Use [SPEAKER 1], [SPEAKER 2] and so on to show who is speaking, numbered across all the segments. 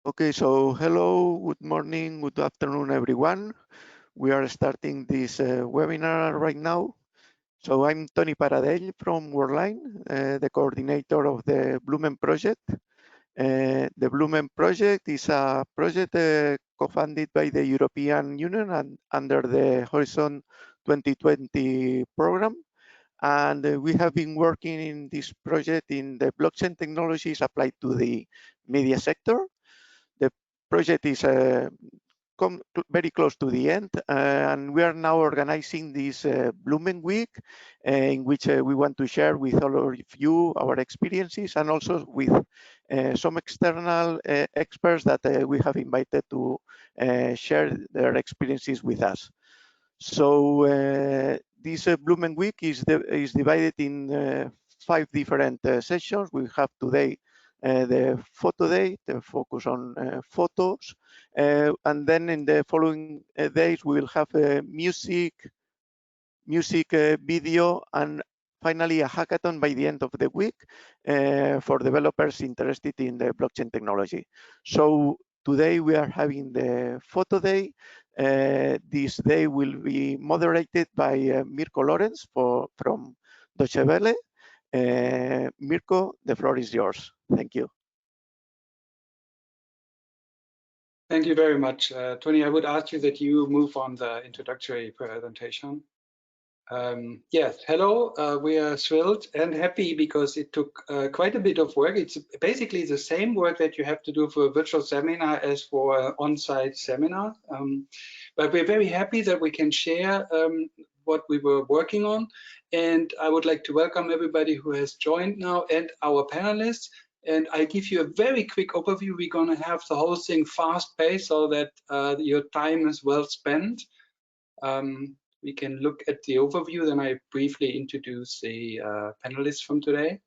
[SPEAKER 1] Okay, so hello, good morning, good afternoon, everyone. We are starting this webinar right now. So I'm Tony Paradell from Worldline, the coordinator of the Bloomen project. The Bloomen project is a project co-funded by the European Union and under the Horizon 2020 program. And we have been working in this project in the blockchain technologies applied to the media sector. The project is very close to the end, and we are now organizing this Bloomen Week, in which we want to share with all of you our experiences and also with some external experts that we have invited to share their experiences with us. So this Bloomen Week is divided in 5 different sessions. We have today the photo day, the focus on photos, and then in the following days we will have music, video, and finally a hackathon by the end of the week for developers interested in the blockchain technology. So today we are having the photo day. This day will be moderated by Mirko Lorenz from Deutsche Welle. Mirko, the floor is yours. Thank you.
[SPEAKER 2] Thank you very much, Tony. I would ask you that you move on the introductory presentation. Yes, hello. We are thrilled and happy because it took quite a bit of work. It's basically the same work that you have to do for a virtual seminar as for an on-site seminar. But we're very happy that we can share what we were working on. And I would like to welcome everybody who has joined now and our panelists. And I give you a very quick overview. We're going to have the whole thing fast-paced so that your time is well spent. We can look at the overview, then I briefly introduce the panelists from today.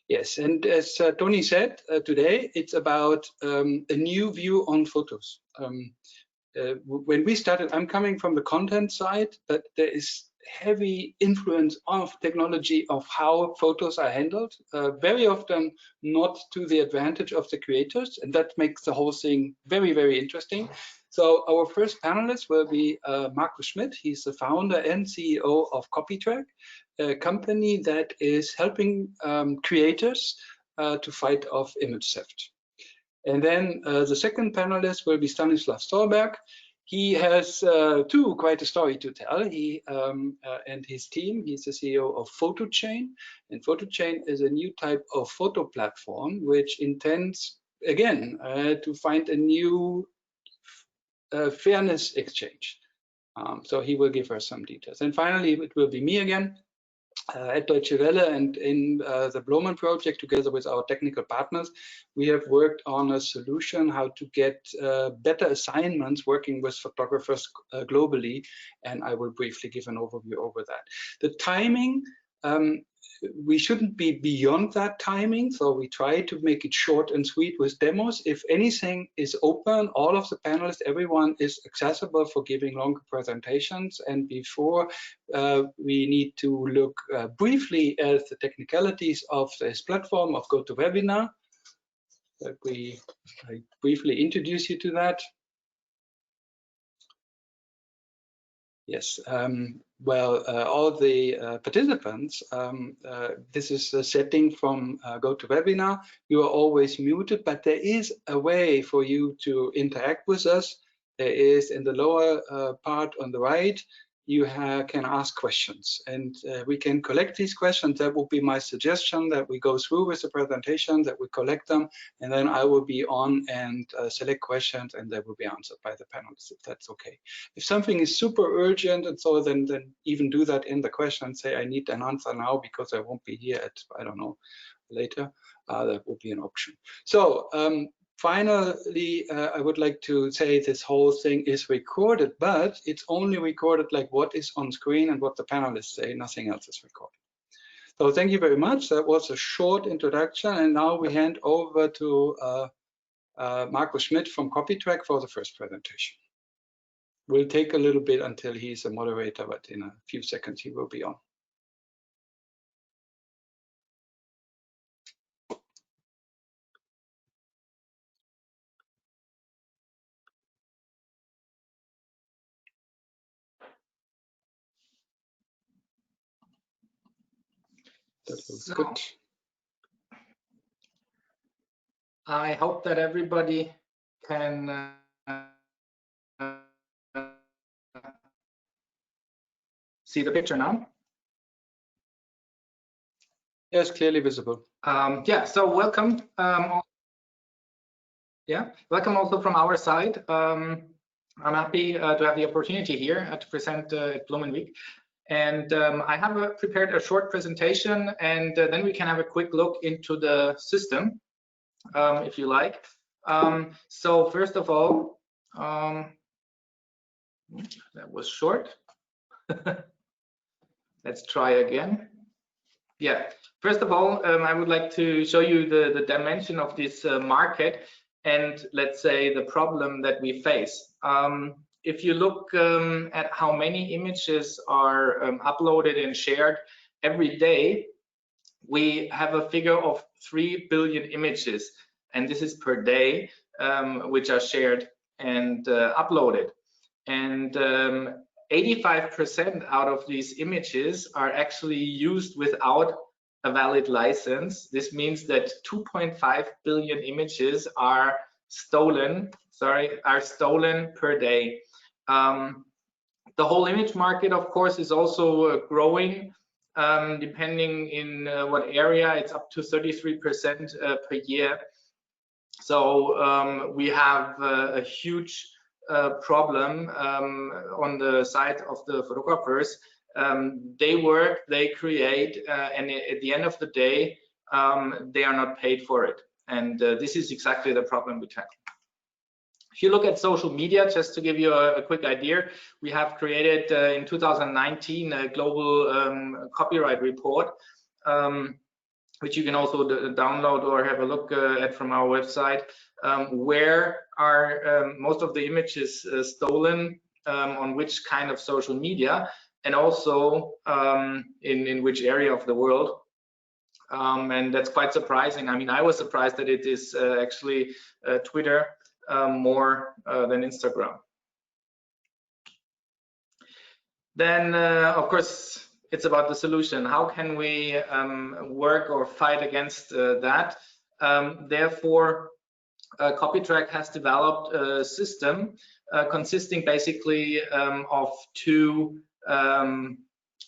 [SPEAKER 2] Yes, and as Tony said, today it's about a new view on photos. When we started, I'm coming from the content side, but there is heavy influence of technology of how photos are handled, very often not to the advantage of the creators, and that makes the whole thing very, very interesting. So our first panelist will be Markus Schmidt. He's the founder and CEO of Copytrack, a company that is helping creators to fight off image theft. And then the second panelist will be Stanislav Stolberg. He has quite a story to tell. He and his team, he's the CEO of PhotoChain. And PhotoChain is a new type of photo platform which intends, again, to find a new fairness exchange. So he will give us some details. And finally, it will be me again. At Deutsche Welle and in the Bloomen project, together with our technical partners, we have worked on a solution how to get better assignments working with photographers globally, and I will briefly give an overview over that. The timing, we shouldn't be beyond that timing, so we try to make it short and sweet with demos. If anything is open, all of the panelists, everyone is accessible for giving longer presentations. And before we need to look briefly at the technicalities of this platform of GoToWebinar. I briefly introduce you to that. Yes, all the participants, this is a setting from GoToWebinar. You are always muted, but there is a way for you to interact with us. There is in the lower part on the right, you can ask questions, and we can collect these questions. That will be my suggestion, that we go through with the presentation, that we collect them, and then I will be on and select questions, and they will be answered by the panelists, if that's okay. If something is super urgent, and so then even do that in the question, say I need an answer now because I won't be here at, I don't know, later, that would be an option. So finally, I would like to say this whole thing is recorded, but it's only recorded like what is on screen and what the panelists say, nothing else is recorded. So thank you very much. That was a short introduction, and now we hand over to Markus Schmidt from Copytrack for the first presentation. Will take a little bit until he's a moderator, but in a few seconds he will be on. That looks good.
[SPEAKER 3] I hope that everybody can see the picture now.
[SPEAKER 2] Yes, clearly visible.
[SPEAKER 3] Yeah, so welcome. Welcome also from our side. I'm happy to have the opportunity here to present at Bloomen Week. And I have prepared a short presentation, and then we can have a quick look into the system, if you like. So first of all, that was short. Let's try again. Yeah, first of all, I would like to show you the dimension of this market and, let's say, the problem that we face. If you look at how many images are uploaded and shared every day, we have a figure of 3 billion images, and this is per day, which are shared and uploaded. And 85% out of these images are actually used without a valid license. This means that 2.5 billion images are stolen per day. The whole image market, of course, is also growing. Depending in what area, it's up to 33% per year. So we have a huge problem on the side of the photographers. They work, they create, and at the end of the day, they are not paid for it. And this is exactly the problem we tackle. If you look at social media, just to give you a quick idea, we have created in 2019 a global copyright report, which you can also download or have a look at from our website, where are most of the images stolen, on which kind of social media, and also in which area of the world. And that's quite surprising. I mean, I was surprised that it is actually Twitter more than Instagram. Then, of course, it's about the solution. How can we work or fight against that? Therefore, Copytrack has developed a system consisting basically of two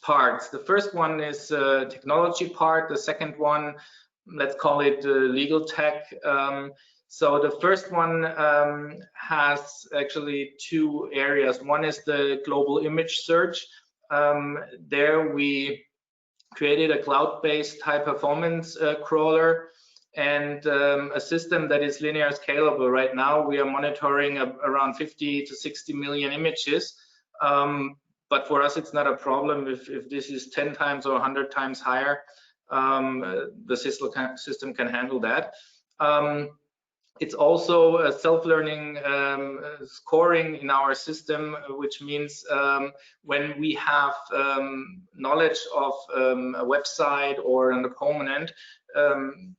[SPEAKER 3] parts. The first one is technology part. The second one, let's call it legal tech. So the first one has actually two areas. One is the global image search. There we created a cloud-based high-performance crawler and a system that is linear scalable. Right now we are monitoring around 50 to 60 million images. But for us, it's not a problem if this is 10 times or 100 times higher. The system can handle that. It's also a self-learning scoring in our system, which means when we have knowledge of a website or an opponent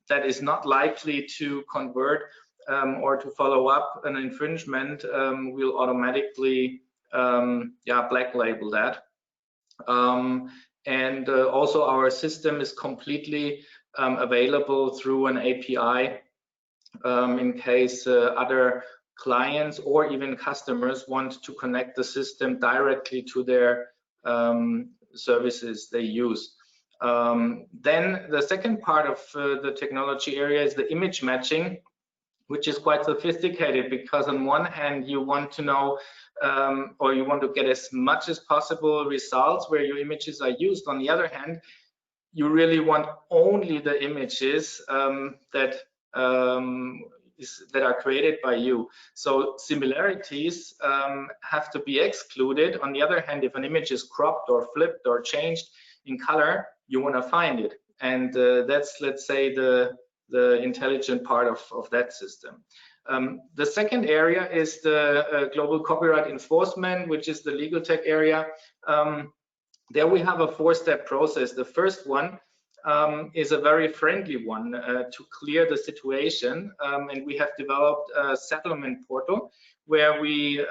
[SPEAKER 3] that is not likely to convert or to follow up an infringement, we'll automatically black label that. And also our system is completely available through an API in case other clients or even customers want to connect the system directly to their services they use. Then the second part of the technology area is the image matching, which is quite sophisticated, because on one hand you want to know or you want to get as much as possible results where your images are used. On the other hand, you really want only the images that are created by you. So similarities have to be excluded. On the other hand, if an image is cropped or flipped or changed in color, you want to find it. And that's, let's say, the intelligent part of that system. The second area is the global copyright enforcement, which is the legal tech area. There we have a four-step process. The first one is a very friendly one to clear the situation, and we have developed a settlement portal where we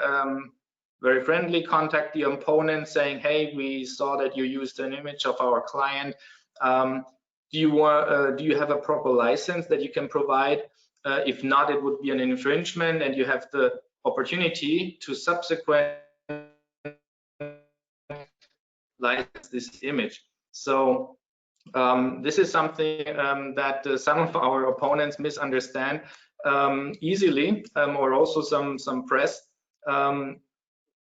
[SPEAKER 3] very friendly contact the opponent saying, hey, we saw that you used an image of our client. do you have a proper license that you can provide? If not, it would be an infringement, and you have the opportunity to subsequently license this image. So this is something that some of our opponents misunderstand easily, or also some press.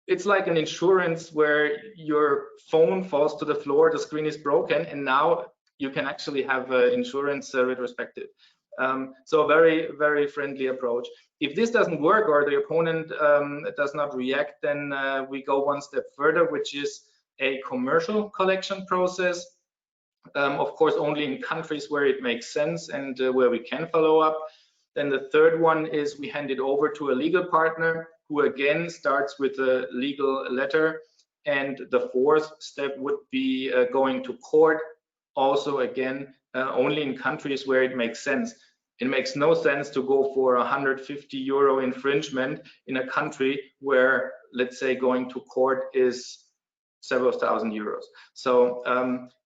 [SPEAKER 3] It's like an insurance where your phone falls to the floor, the screen is broken, and now you can actually have insurance retrospective. So a very, very friendly approach. If this doesn't work or the opponent does not react, then we go one step further, which is a commercial collection process. Of course, only in countries where it makes sense and where we can follow up. Then the third one is we hand it over to a legal partner who again starts with a legal letter. And the fourth step would be going to court, also again, only in countries where it makes sense. It makes no sense to go for a €150 infringement in a country where, let's say, going to court is several thousand euros. So,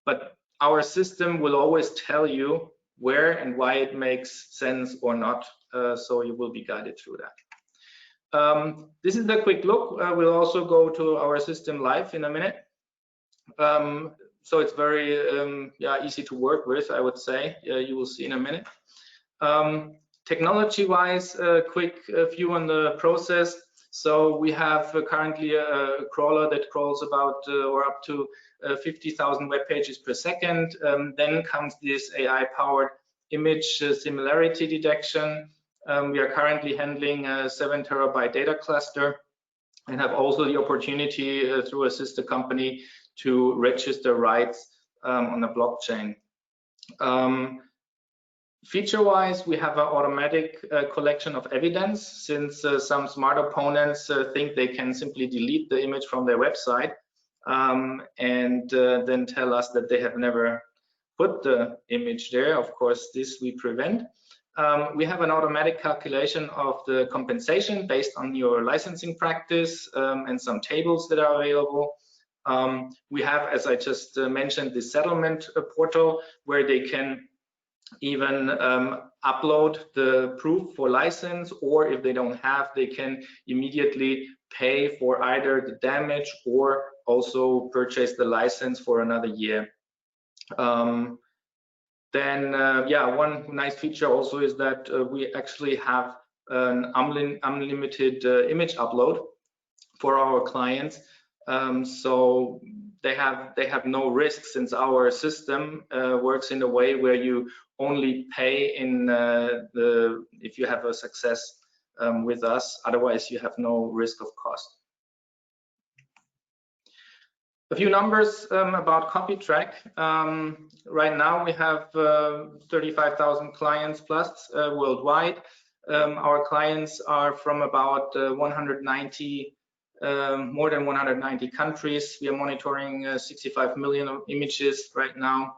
[SPEAKER 3] but our system will always tell you where and why it makes sense or not, so you will be guided through that. This is a quick look. We'll also go to our system live in a minute. So it's very easy to work with, I would say. You will see in a minute. Technology-wise, a quick view on the process. So we have currently a crawler that crawls about or up to 50,000 web pages per second. Then comes this AI-powered image similarity detection. We are currently handling a 7 terabyte data cluster and have also the opportunity through a sister company to register rights on the blockchain. Feature-wise, we have an automatic collection of evidence, since some smart opponents think they can simply delete the image from their website and then tell us that they have never put the image there. Of course, this we prevent. We have an automatic calculation of the compensation based on your licensing practice and some tables that are available. We have, as I just mentioned, the settlement portal where they can even upload the proof for license, or if they don't have, they can immediately pay for either the damage or also purchase the license for another year. One nice feature also is that we actually have an unlimited image upload for our clients. So they have no risk, since our system works in a way where you only pay in if you have a success with us. Otherwise, you have no risk of cost. A few numbers about Copytrack. Right now we have 35,000 clients plus worldwide. Our clients are from about 190 more than 190 countries. We are monitoring 65 million images right now.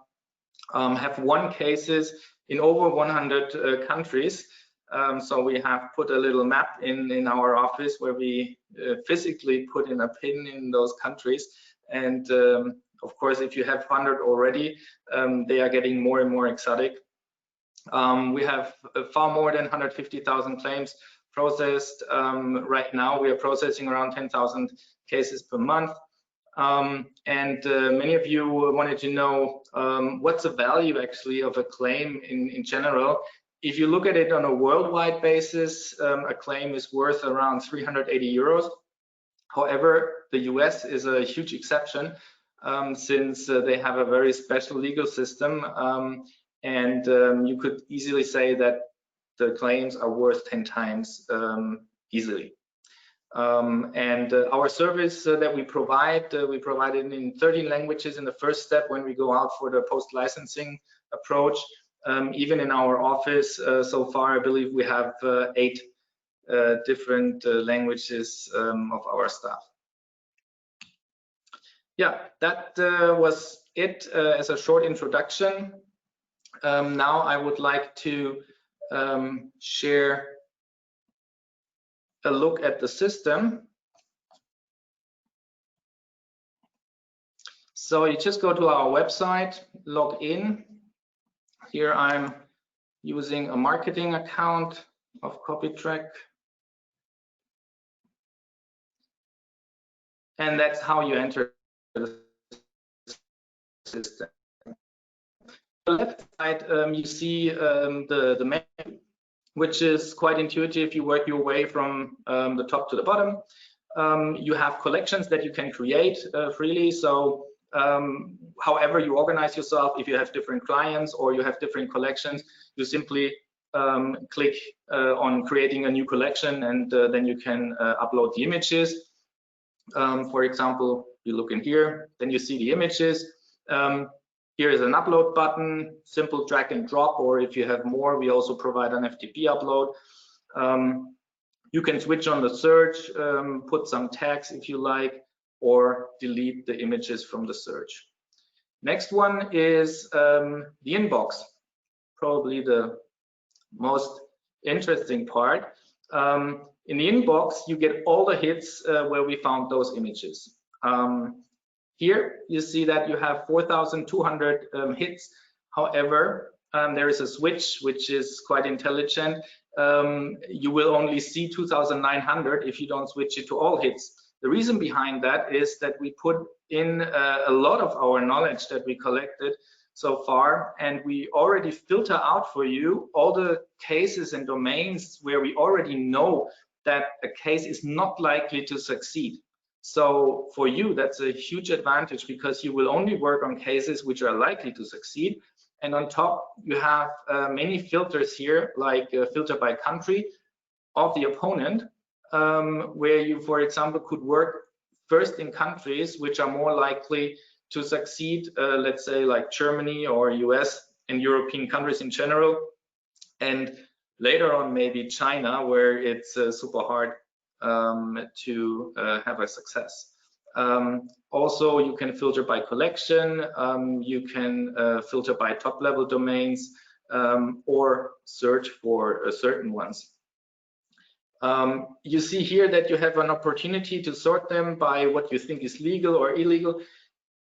[SPEAKER 3] Have won cases in over 100 countries. So we have put a little map in our office where we physically put in a pin in those countries. And of course, if you have 100 already, they are getting more and more exotic. We have far more than 150,000 claims processed. Right now we are processing around 10,000 cases per month. Many of you wanted to know what's the value actually of a claim in general. If you look at it on a worldwide basis, a claim is worth around 380 euros. However, the US is a huge exception since they have a very special legal system, and you could easily say that the claims are worth 10 times easily. Our service that we provide it in 13 languages in the first step when we go out for the post-licensing approach. Even in our office, so far, I believe we have 8 different languages of our staff. Yeah, that was it as a short introduction. Now I would like to share a look at the system. So you just go to our website, log in, Here I'm using a marketing account of Copytrack. And that's how you enter the system. On the left side, you see the menu, which is quite intuitive. You work your way from the top to the bottom. You have collections that you can create freely. So however you organize yourself, if you have different clients or you have different collections, you simply click on creating a new collection, and then you can upload the images. For example, you look in here, then you see the images. Here is an upload button, simple drag and drop, or if you have more, we also provide an FTP upload. You can switch on the search, put some tags if you like, or delete the images from the search. Next one is the inbox, probably the most interesting part. In the inbox, you get all the hits where we found those images. Here you see that you have 4,200 hits. However, there is a switch which is quite intelligent. You will only see 2,900 if you don't switch it to all hits. The reason behind that is that we put in a lot of our knowledge that we collected so far, and we already filter out for you all the cases and domains where we already know that a case is not likely to succeed. So for you, that's a huge advantage, because you will only work on cases which are likely to succeed. And on top, you have many filters here, like filter by country of the opponent, where you, for example, could work first in countries which are more likely to succeed, let's say like Germany or US and European countries in general, and later on maybe China, where it's super hard to have a success. Also, you can filter by collection, you can filter by top level domains, or search for certain ones. You see here that you have an opportunity to sort them by what you think is legal or illegal.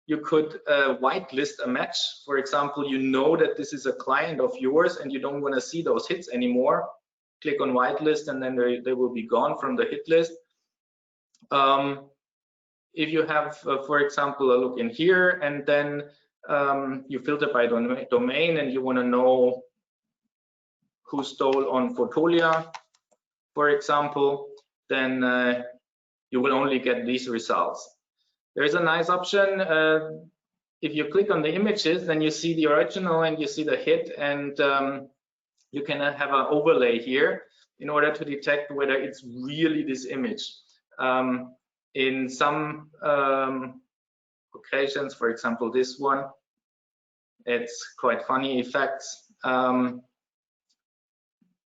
[SPEAKER 3] You could whitelist a match. For example, you know that this is a client of yours and you don't want to see those hits anymore. Click on whitelist and then they will be gone from the hit list. If you have, for example, a look in here, and then you filter by domain and you want to know who stole on Fotolia, for example, then you will only get these results. There is a nice option. If you click on the images, then you see the original and you see the hit, and you can have an overlay here in order to detect whether it's really this image. In some occasions, for example, this one, it's quite funny effects.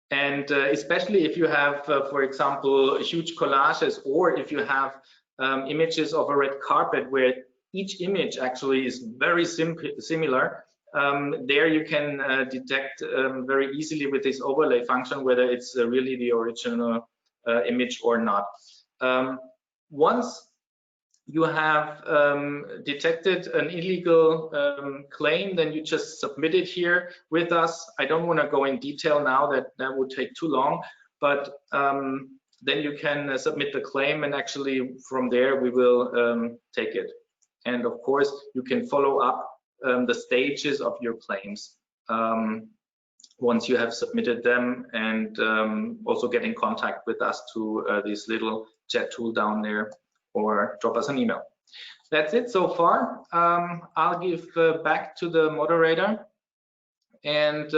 [SPEAKER 3] And especially if you have, for example, huge collages, or if you have images of a red carpet where each image actually is very similar, there you can detect very easily with this overlay function whether it's really the original image or not. Once you have detected an illegal claim, then you just submit it here with us. I don't want to go in detail now, that would take too long, but then you can submit the claim, and actually from there we will take it. And of course, you can follow up the stages of your claims once you have submitted them, and also get in contact with us to this little chat tool down there, or drop us an email. That's it so far. I'll give back to the moderator, and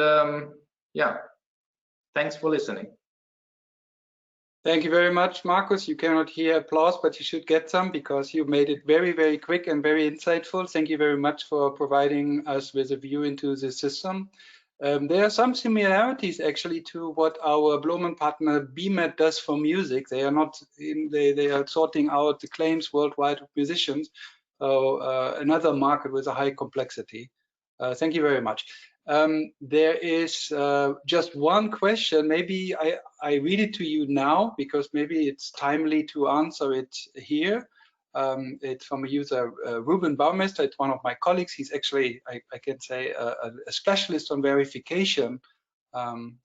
[SPEAKER 3] yeah, thanks for listening.
[SPEAKER 2] Thank you very much, Markus. You cannot hear applause, but you should get some, because you made it very, very quick and very insightful. Thank you very much for providing us with a view into the system. There are some similarities actually to what our Bloomen partner BMAT does for music. They are not they are sorting out the claims worldwide of musicians. So another market with a high complexity. Thank you very much. There is just one question. Maybe I read it to you now, because maybe it's timely to answer it here. It's from a user, Ruben Baumeister. It's one of my colleagues. He's actually, I can say, a specialist on verification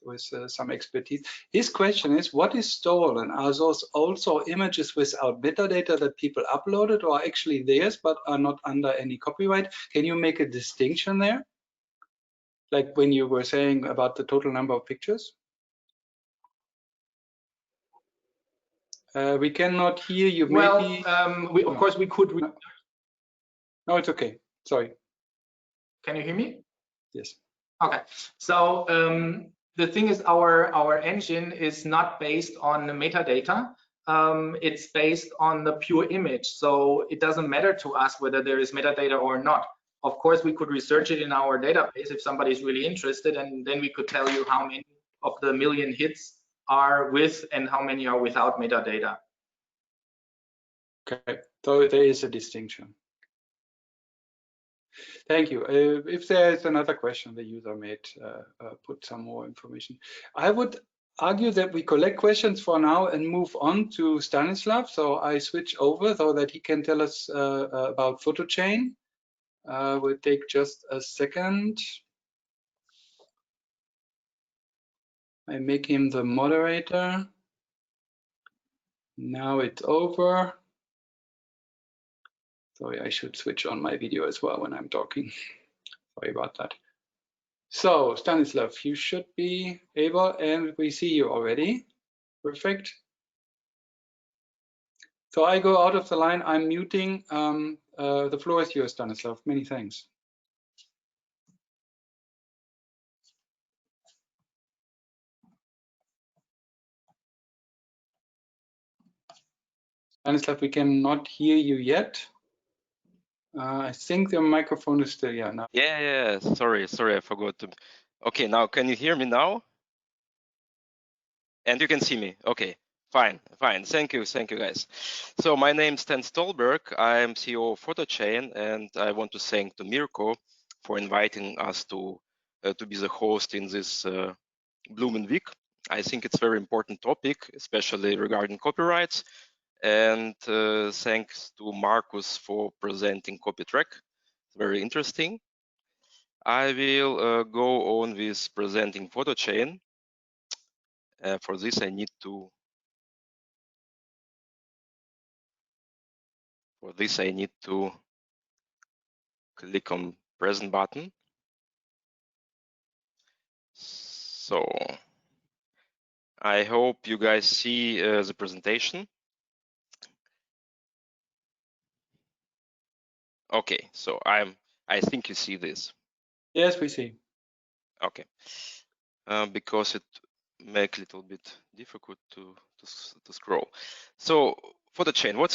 [SPEAKER 2] with some expertise. His question is, what is stolen? Are those also images without metadata that people uploaded, or actually theirs but are not under any copyright? Can you make a distinction there? Like when you were saying about the total number of pictures? We cannot hear you.
[SPEAKER 3] Well,
[SPEAKER 2] maybe.
[SPEAKER 3] of course we could.
[SPEAKER 2] No, it's okay. Sorry.
[SPEAKER 3] Can you hear me?
[SPEAKER 2] Yes.
[SPEAKER 3] Okay. So the thing is, our engine is not based on the metadata. It's based on the pure image. So it doesn't matter to us whether there is metadata or not. Of course, we could research it in our database if somebody is really interested, and then we could tell you how many of the million hits are with and how many are without metadata.
[SPEAKER 2] Okay, so there is a distinction. Thank you. If there is another question, the user may put some more information. I would argue that we collect questions for now and move on to Stanislav. So I switch over so that he can tell us about PhotoChain. We'll take just a second. I make him the moderator. Now it's over. Sorry, I should switch on my video as well when I'm talking. Sorry about that. So Stanislav, you should be able, and we see you already. Perfect. So I go out of the line. I'm muting. The floor is yours, Stanislav. Many thanks. Stanislav, we cannot hear you yet. I think the microphone is still, yeah. Now.
[SPEAKER 4] Yeah. Sorry, I forgot to. Okay, now can you hear me now? And you can see me. Okay, fine. Thank you, guys. So my name is Stan Stolberg. I'm CEO of PhotoChain, and I want to thank to Mirko for inviting us to be the host in this Bloomen Week. I think it's a very important topic, especially regarding copyrights. And thanks to Marcus for presenting Copytrack. Very interesting. I will go on with presenting PhotoChain. For this, I need to. Click on present button. So I hope you guys see the presentation. Okay, so I think you see this.
[SPEAKER 2] Yes, we see.
[SPEAKER 4] Okay, because it makes a little bit difficult to scroll. So PhotoChain, what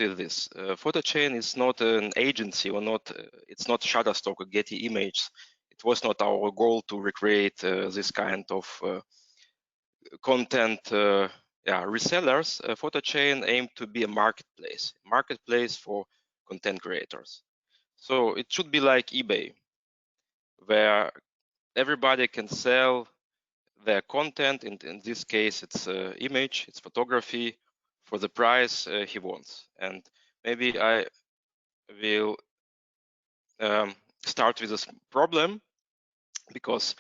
[SPEAKER 4] is this? PhotoChain is not an agency or not. It's not Shutterstock or Getty Images. It was not our goal to recreate this kind of content. Resellers. PhotoChain aim to be a marketplace for content creators. So it should be like eBay, where everybody can sell their content. In this case, it's image, it's photography, for the price he wants. And maybe I will start with this problem, because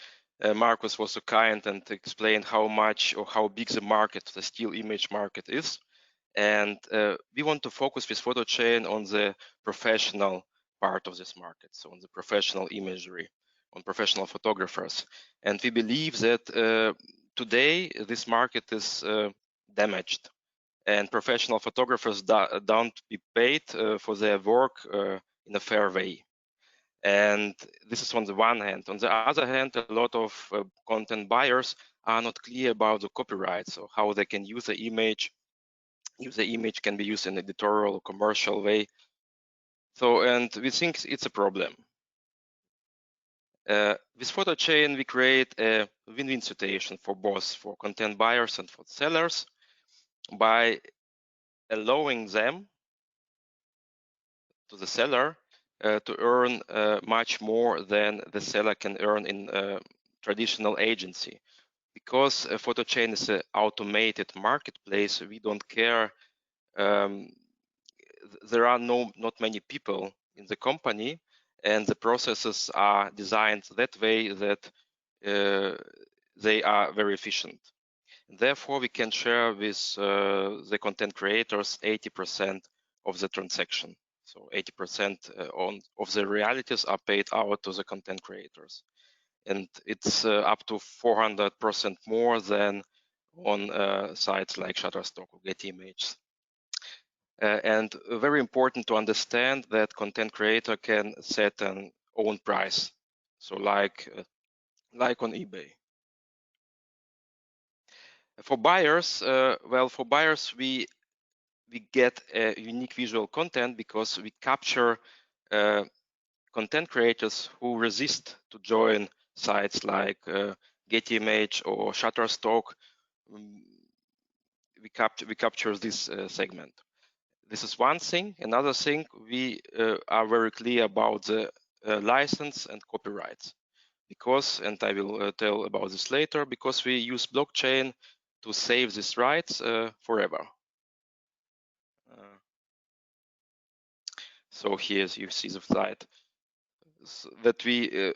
[SPEAKER 4] Marcus was so kind and explained how much or how big the market, the still image market is. And we want to focus with PhotoChain on the professional part of this market, so on the professional imagery, on professional photographers. And we believe that today this market is damaged, and professional photographers don't be paid for their work in a fair way. And this is on the one hand. On the other hand, a lot of content buyers are not clear about the copyright, so how they can use the image. If the image can be used in an editorial or commercial way. So, and we think it's a problem. With PhotoChain, we create a win-win situation for both, for content buyers and for sellers, by allowing them, to the seller, to earn much more than the seller can earn in a traditional agency. Because PhotoChain is an automated marketplace, we don't care there are not many people in the company, and the processes are designed that way that they are very efficient. Therefore, we can share with the content creators 80% of the transaction. So 80% of the royalties are paid out to the content creators. And it's up to 400% more than on sites like Shutterstock or Getty Images. And very important to understand that content creator can set an own price. So like on eBay. For buyers, for buyers, we get a unique visual content because we capture content creators who resist to join sites like Getty Image or Shutterstock. We capture this segment. This is one thing. Another thing, we are very clear about the license and copyrights. Because, and I will tell about this later, because we use blockchain to save these rights forever. So here you see the slide that we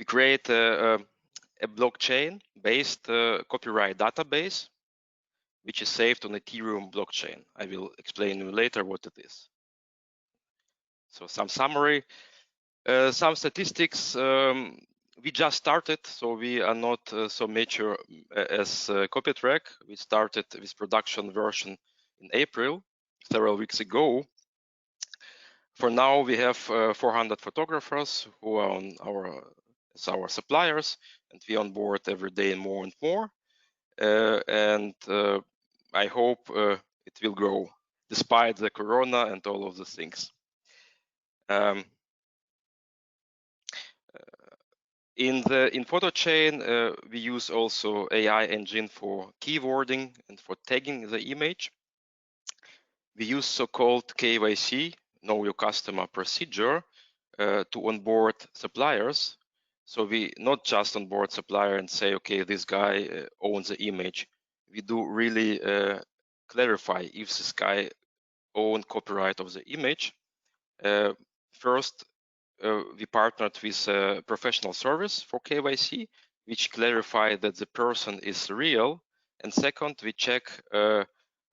[SPEAKER 4] create a blockchain-based copyright database, which is saved on Ethereum blockchain. I will explain later what it is. So some summary, some statistics. We just started, so we are not so mature as Copytrack. We started this production version in April, several weeks ago. For now, we have 400 photographers who are on as our suppliers, and we onboard every day more and more. And I hope it will grow despite the corona and all of the things. In PhotoChain, we use also AI engine for keywording and for tagging the image. We use so-called KYC, Know Your Customer procedure, to onboard suppliers. So we not just onboard supplier and say, okay, this guy owns the image. We do really clarify if this guy owns copyright of the image. First, we partnered with a professional service for KYC, which clarify that the person is real. And second, we check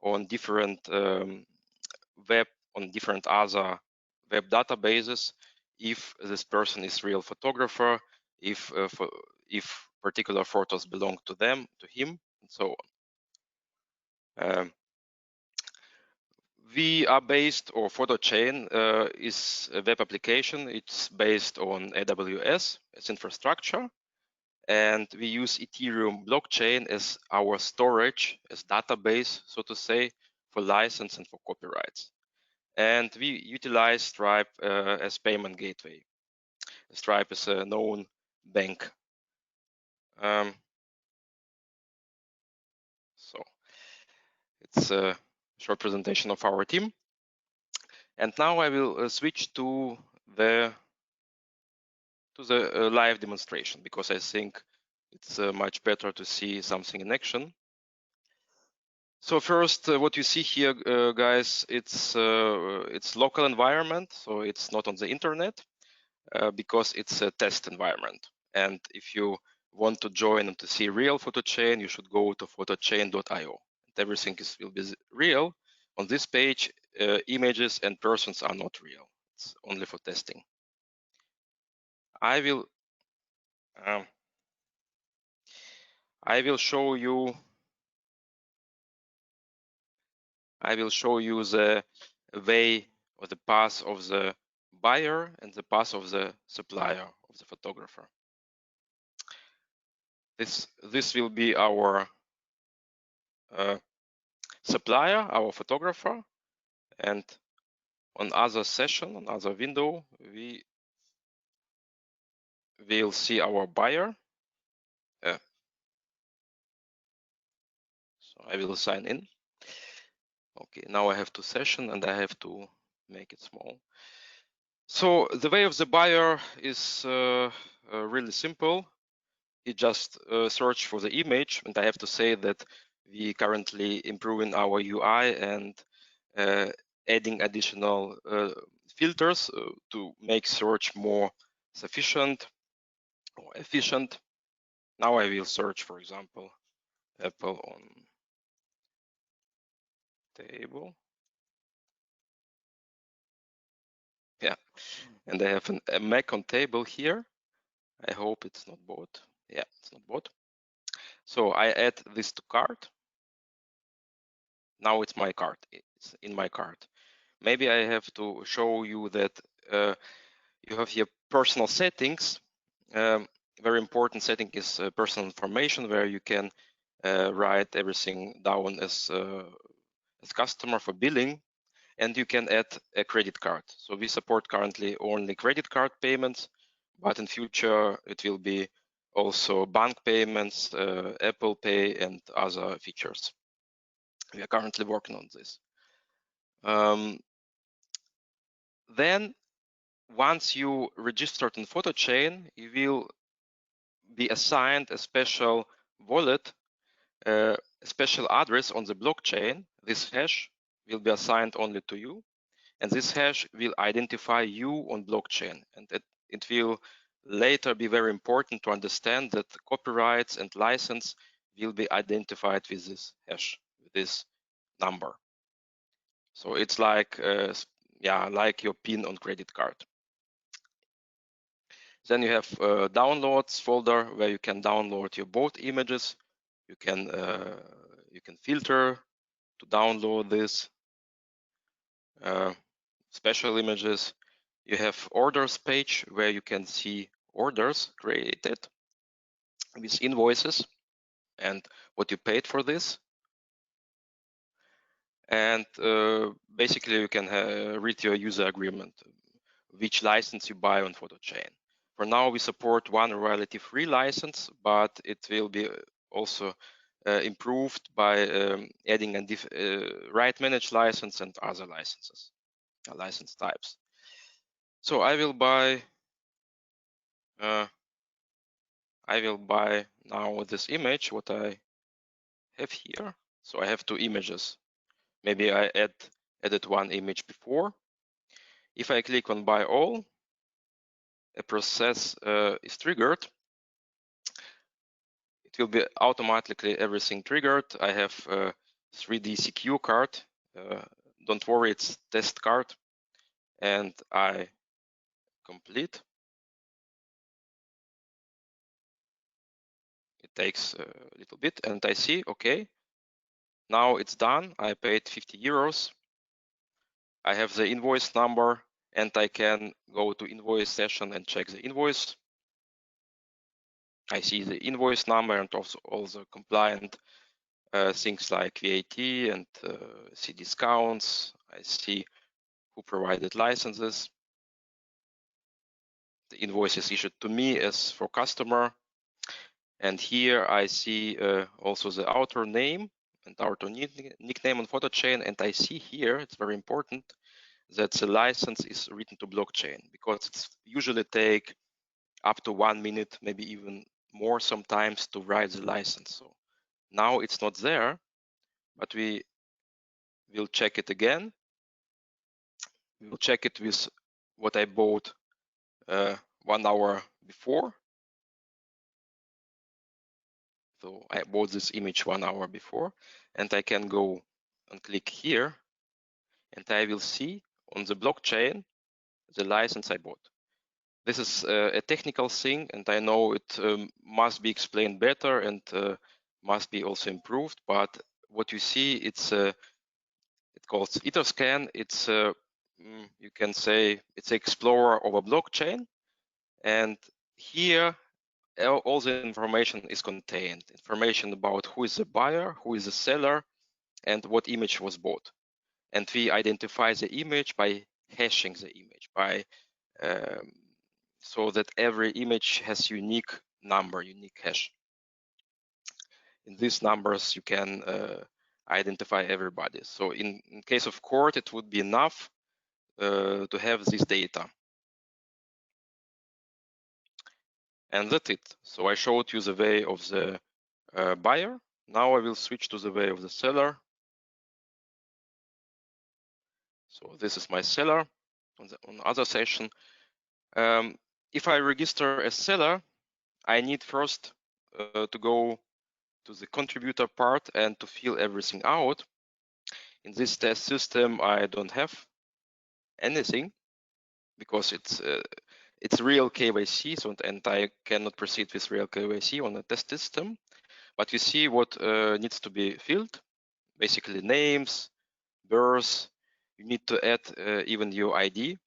[SPEAKER 4] on different different other web databases if this person is real photographer, if particular photos belong to him, and so on. We are based, or PhotoChain is a web application. It's based on AWS as infrastructure, and we use Ethereum blockchain as our storage, as database, so to say, for license and for copyrights. And we utilize Stripe as payment gateway. Stripe is a known bank. So it's a short presentation of our team. And now I will switch to the live demonstration, because I think it's much better to see something in action. So first, what you see here, guys, it's local environment, so it's not on the internet, because it's a test environment. And if you want to join and to see real PhotoChain, you should go to photochain.io. Everything will be real. On this page, images and persons are not real. It's only for testing. I will show you. I will show you the way or the path of the buyer and the path of the supplier of the photographer. This will be our supplier, our photographer, and on other session, on other window, we will see our buyer. So I will sign in. Okay, now I have two sessions and I have to make it small. So the way of the buyer is really simple. He just search for the image, and I have to say that we currently improving our UI and adding additional filters to make search more sufficient or efficient. Now I will search, for example, Apple on table. Yeah, and I have a Mac on table here. I hope it's not bought. Yeah, it's not bought. So I add this to cart. Now it's my cart. It's in my cart. Maybe I have to show you that you have here personal settings. Very important setting is personal information, where you can write everything down as customer for billing, and you can add a credit card. So we support currently only credit card payments, but in future it will be also bank payments, Apple Pay, and other features. We are currently working on this. Then once you registered in PhotoChain, you will be assigned a special wallet, a special address on the blockchain. This hash will be assigned only to you, and this hash will identify you on blockchain, and it will later be very important to understand that copyrights and license will be identified with this hash, with this number. So it's like like your PIN on credit card. Then you have downloads folder where you can download your both images. You can filter to download this special images. You have orders page where you can see orders created with invoices and what you paid for this. And basically you can read your user agreement, which license you buy on PhotoChain. For now, we support one royalty-free license, but it will be also improved by adding a right managed license and other licenses, license types. So I will buy now this image, what I have here. So I have two images. Maybe I added one image before. If I click on buy all, a process is triggered. It will be automatically everything triggered. I have a 3D CQ card. Don't worry, it's test card. And I complete. It takes a little bit, and I see, okay, now it's done. I paid 50 euros. I have the invoice number, and I can go to invoice session and check the invoice. I see the invoice number and also all the compliant things like VAT and see discounts. I see who provided licenses. The invoice is issued to me as for customer. And here I see also the author name and author nickname on PhotoChain. And I see here, it's very important, that the license is written to blockchain, because it's usually take up to 1 minute, maybe even more sometimes, to write the license. So now it's not there, but we will check it again. We will check it with what I bought 1 hour before. So I bought this image 1 hour before, and I can go and click here, and I will see on the blockchain the license I bought. This is a technical thing, and I know it must be explained better and must be also improved. But what you see, it's it calls Etherscan. It's you can say it's explorer of a blockchain, and here all the information is contained. Information about who is the buyer, who is the seller, and what image was bought. And we identify the image by hashing the image, by so that every image has unique number, unique hash. In these numbers, you can identify everybody. So in case of court, it would be enough to have this data. And that's it. So I showed you the way of the buyer. Now I will switch to the way of the seller. So this is my seller on the other session. If I register as seller, I need first to go to the contributor part and to fill everything out. In this test system, I don't have anything because it's real KYC, so and I cannot proceed with real KYC on a test system. But you see what needs to be filled, basically names, birth. You need to add even your ID.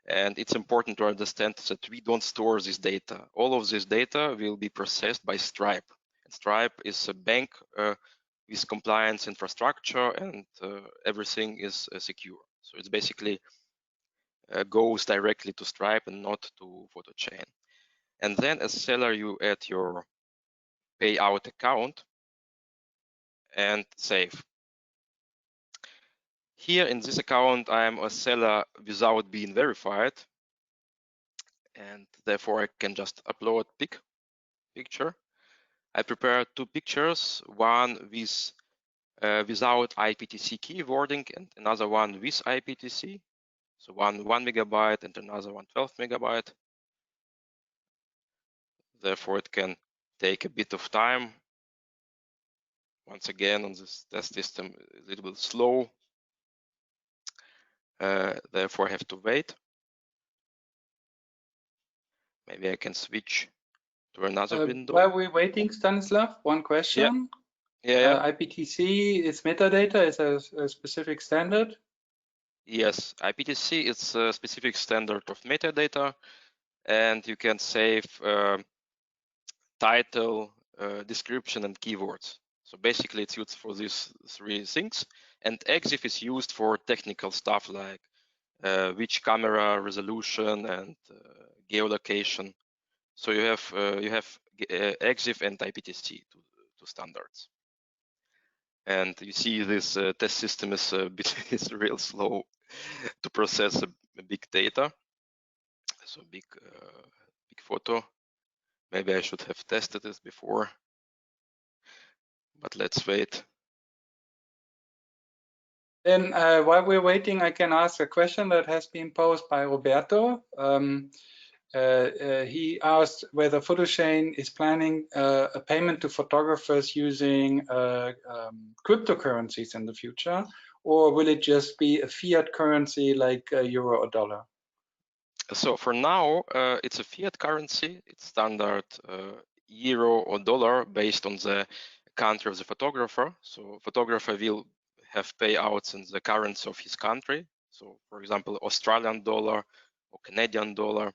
[SPEAKER 4] And it's important to understand that we don't store this data. All of this data will be processed by Stripe. And Stripe is a bank with compliance infrastructure, and everything is secure. So it's basically goes directly to Stripe and not to PhotoChain. And then as seller, you add your payout account and save. Here in this account, I am a seller without being verified, and therefore I can just upload picture. I prepared two pictures, one with without IPTC keywording and another one with IPTC. So one 1 megabyte and another one 12 megabyte. Therefore, it can take a bit of time. Once again, on this test system, a little bit slow. Therefore, I have to wait. Maybe I can switch to another window.
[SPEAKER 2] While we're waiting, Stanislav, one question.
[SPEAKER 4] Yeah.
[SPEAKER 2] IPTC is metadata, is a specific standard?
[SPEAKER 4] Yes, IPTC is a specific standard of metadata, and you can save title, description, and keywords. So basically, it's used for these three things. And EXIF is used for technical stuff like which camera resolution and geolocation. So you have EXIF and IPTC two standards. And you see this test system is a bit is real slow to process a big data. So big photo. Maybe I should have tested this before, but let's wait.
[SPEAKER 2] Then while we're waiting, I can ask a question that has been posed by Roberto. He asked whether PhotoChain is planning a payment to photographers using cryptocurrencies in the future, or will it just be a fiat currency like euro or dollar?
[SPEAKER 4] So for now, it's a fiat currency. It's standard euro or dollar based on the country of the photographer. So photographer will have payouts in the currency of his country. So for example, Australian dollar or Canadian dollar.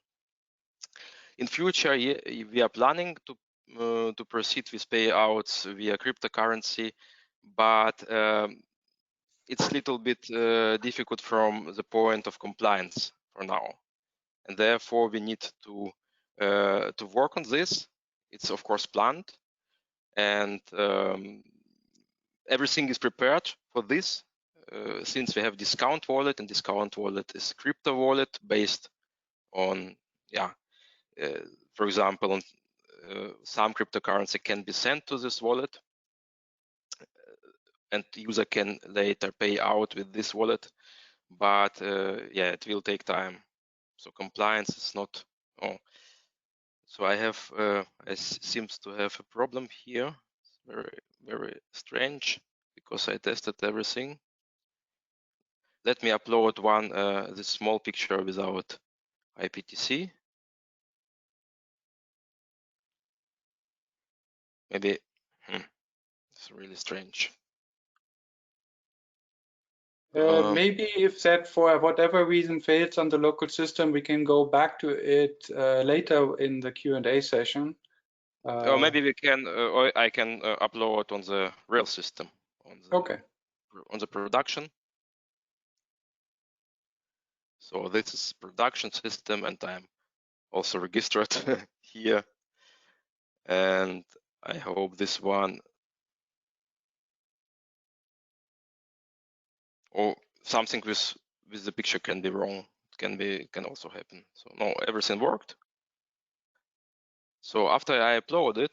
[SPEAKER 4] In future, we are planning to proceed with payouts via cryptocurrency, but it's a little bit difficult from the point of compliance for now, and therefore we need to work on this. It's of course planned, and everything is prepared for this. Since we have discount wallet, and discount wallet is crypto wallet based on for example, on some cryptocurrency can be sent to this wallet, and the user can later pay out with this wallet. But yeah, it will take time. So compliance is not. Oh, so I have. I seems to have a problem here. It's very strange because I tested everything. Let me upload one this small picture without IPTC. Maybe it's really strange.
[SPEAKER 2] Maybe if that for whatever reason fails on the local system, we can go back to it later in the Q&A session.
[SPEAKER 4] Or maybe we can, or I can upload on the real system. On the production. So this is production system, and I'm also registered here. And I hope this one, or something with the picture can be wrong. Can also happen. So no, everything worked. So after I uploaded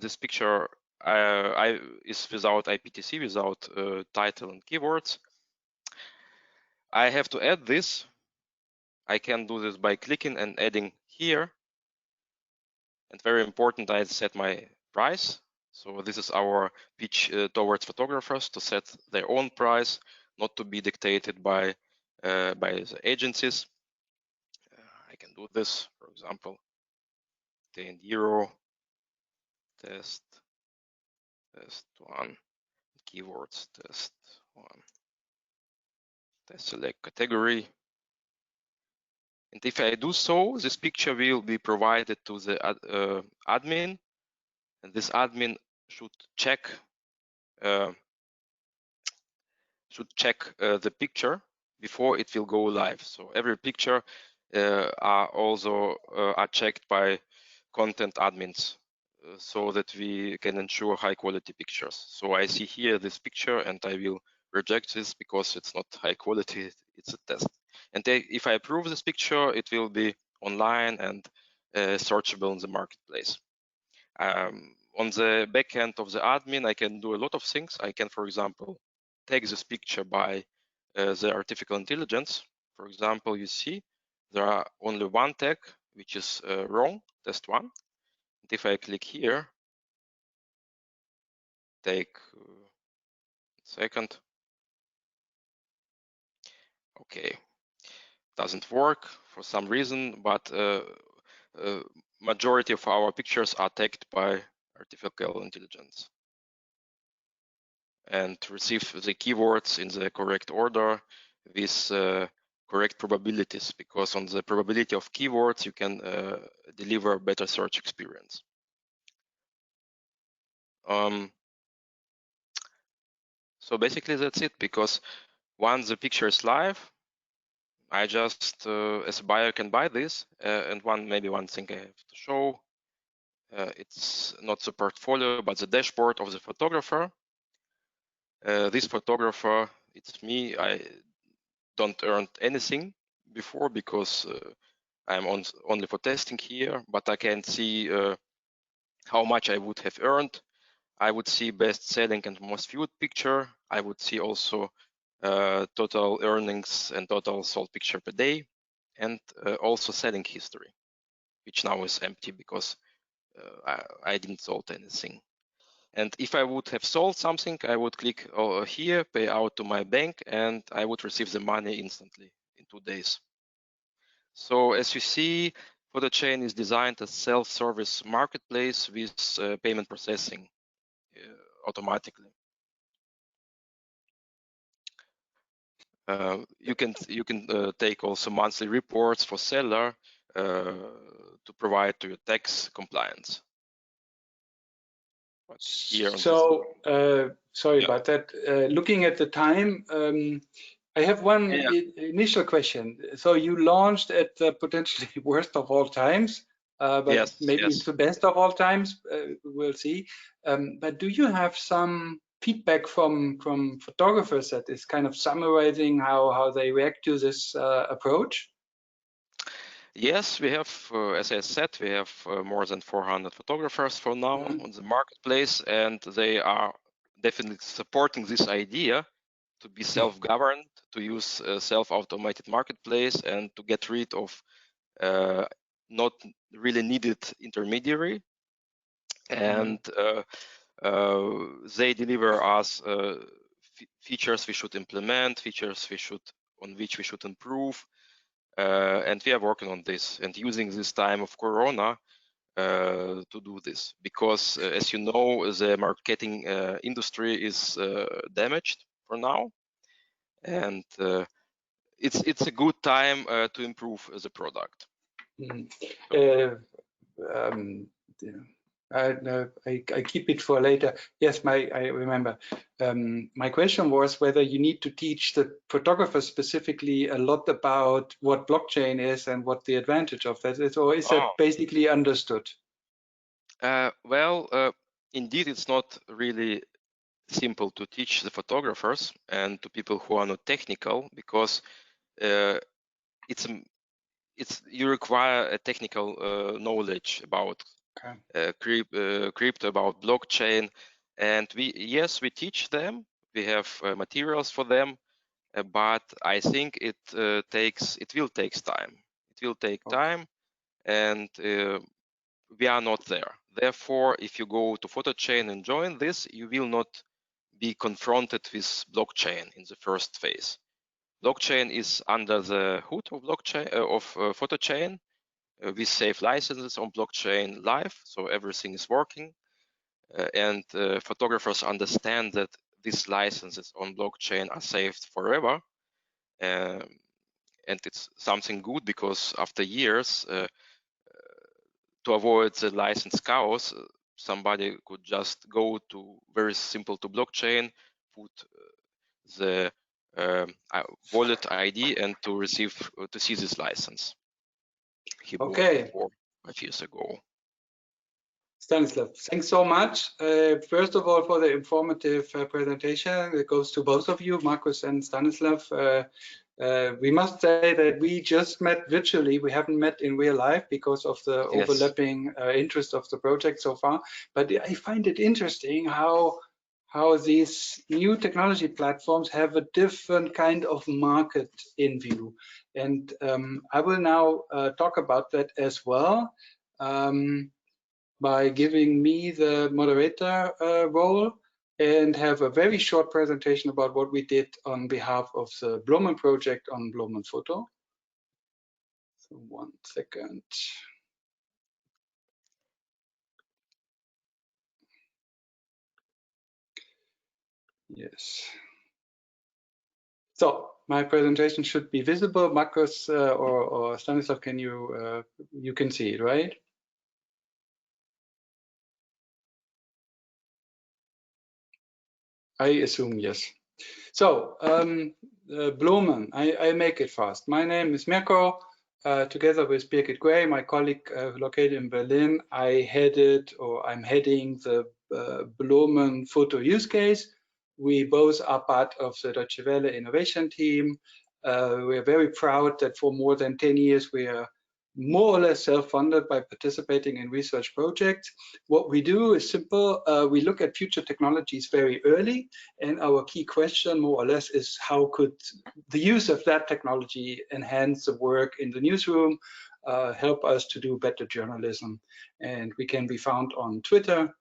[SPEAKER 4] this picture, is without IPTC, without title and keywords. I have to add this. I can do this by clicking and adding here. And very important, I set my price. So this is our pitch towards photographers to set their own price, not to be dictated by the agencies. I can do this, for example, 10 euro, test 1, keywords, test 1, test select category. And if I do so, this picture will be provided to the admin, and this admin should check the picture before it will go live. So every picture are also checked by content admins so that we can ensure high quality pictures. So I see here this picture and I will reject this because it's not high quality, it's a test. And if I approve this picture, it will be online and searchable in the marketplace. On the back end of the admin, I can do a lot of things. I can, for example, tag this picture by the artificial intelligence. For example, you see there are only one tag, which is wrong, test 1. And if I click here, take a second. Okay, doesn't work for some reason, but majority of our pictures are tagged by artificial intelligence and receive the keywords in the correct order with correct probabilities, because on the probability of keywords you can deliver better search experience. So basically that's it, because once the picture is live, I just as a buyer can buy this. And maybe one thing I have to show, it's not the portfolio but the dashboard of the photographer. This photographer, it's me. I don't earn anything before because I'm only for testing here, but I can see how much I would have earned. I would see best selling and most viewed picture. I would see also total earnings and total sold picture per day, and also selling history, which now is empty because I didn't sold anything. And if I would have sold something, I would click here, pay out to my bank, and I would receive the money instantly in 2 days. So as you see, PhotoChain is designed as self-service marketplace with payment processing automatically. You can take also monthly reports for seller to provide to your tax compliance.
[SPEAKER 2] So sorry about that. Looking at the time, I have one initial question. So you launched at the potentially worst of all times, but maybe it's the best of all times. We'll see. But do you have some feedback from photographers that is kind of summarizing how they react to this approach?
[SPEAKER 4] Yes, we have, as I said, we have more than 400 photographers for now on the marketplace, and they are definitely supporting this idea to be self-governed, to use a self-automated marketplace, and to get rid of not really needed intermediary. And they deliver us features we should implement, features on which we should improve. And we are working on this and using this time of Corona to do this, because as you know, the marketing industry is damaged for now, and it's a good time to improve the product.
[SPEAKER 2] I keep it for later. Yes, I remember. My question was whether you need to teach the photographers specifically a lot about what blockchain is and what the advantage of that is, or is that basically understood?
[SPEAKER 4] Well, indeed, it's not really simple to teach the photographers and to people who are not technical, because you require a technical knowledge about crypto, about blockchain. And we teach them. We have materials for them, but I think it will take time. It will take time, and we are not there. Therefore, if you go to PhotoChain and join this, you will not be confronted with blockchain in the first phase. Blockchain is under the hood of blockchain PhotoChain. We save licenses on blockchain live, so everything is working. And photographers understand that these licenses on blockchain are saved forever. And it's something good because after years, to avoid the license chaos, somebody could just go to very simple to blockchain, put the wallet ID and to see this license. He bought 4 or 5 years ago.
[SPEAKER 2] Stanislav, thanks so much. First of all, for the informative presentation. It goes to both of you, Markus and Stanislav. We must say that we just met virtually. We haven't met in real life because of the overlapping interest of the project so far. But I find it interesting how these new technology platforms have a different kind of market in view. And I will now talk about that as well. By giving me the moderator role and have a very short presentation about what we did on behalf of the Bloomen project on Bloomen Photo. So 1 second. Yes. So my presentation should be visible. Markus or Stanislav, can you can see it, right? I assume yes. So Bloomen, I make it fast. My name is Mirko. Together with Birgit Gray, my colleague located in Berlin, I'm heading the Bloomen Photo Use Case. We both are part of the Deutsche Welle innovation team. We're very proud that for more than 10 years we are more or less self-funded by participating in research projects. What we do is simple. We look at future technologies very early, and our key question more or less is how could the use of that technology enhance the work in the newsroom, help us to do better journalism. And we can be found on Twitter.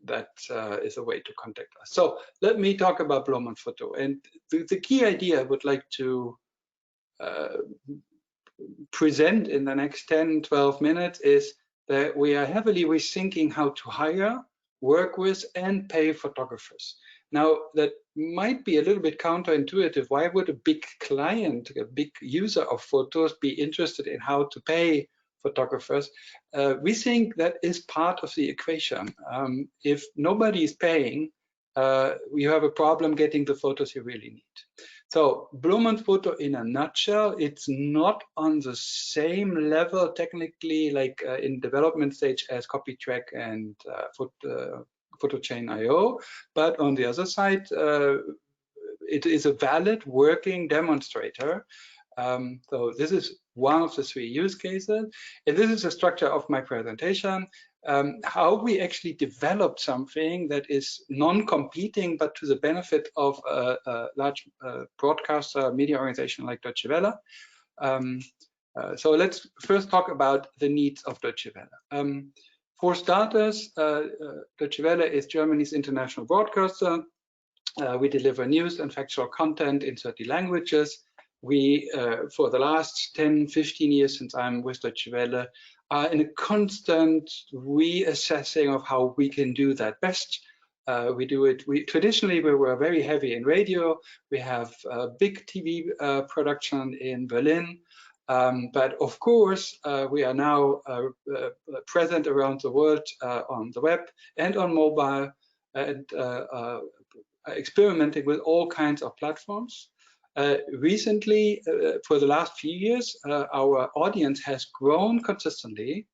[SPEAKER 2] That is a way to contact us. So let me talk about Bloomen Photo. And the key idea I would like to present in the next 10, 12 minutes is that we are heavily rethinking how to hire, work with, and pay photographers. Now, that might be a little bit counterintuitive. Why would a big client, a big user of photos, be interested in how to pay photographers? We think that is part of the equation. If nobody is paying, you have a problem getting the photos you really need. So Bloomen Photo in a nutshell, it's not on the same level technically like in development stage as Copytrack and PhotoChain.io, but on the other side, it is a valid working demonstrator. So this is one of the 3 use cases, and this is the structure of my presentation. How we actually developed something that is non-competing, but to the benefit of a large broadcaster media organization like Deutsche Welle. So let's first talk about the needs of Deutsche Welle. For starters, Deutsche Welle is Germany's international broadcaster. We deliver news and factual content in 30 languages. We, for the last 10, 15 years since I'm with Deutsche Welle, are in a constant reassessing of how we can do that best. Traditionally, we were very heavy in radio. We have a big TV production in Berlin. But of course, we are now present around the world on the web and on mobile, and experimenting with all kinds of platforms. Recently, for the last few years, our audience has grown consistently.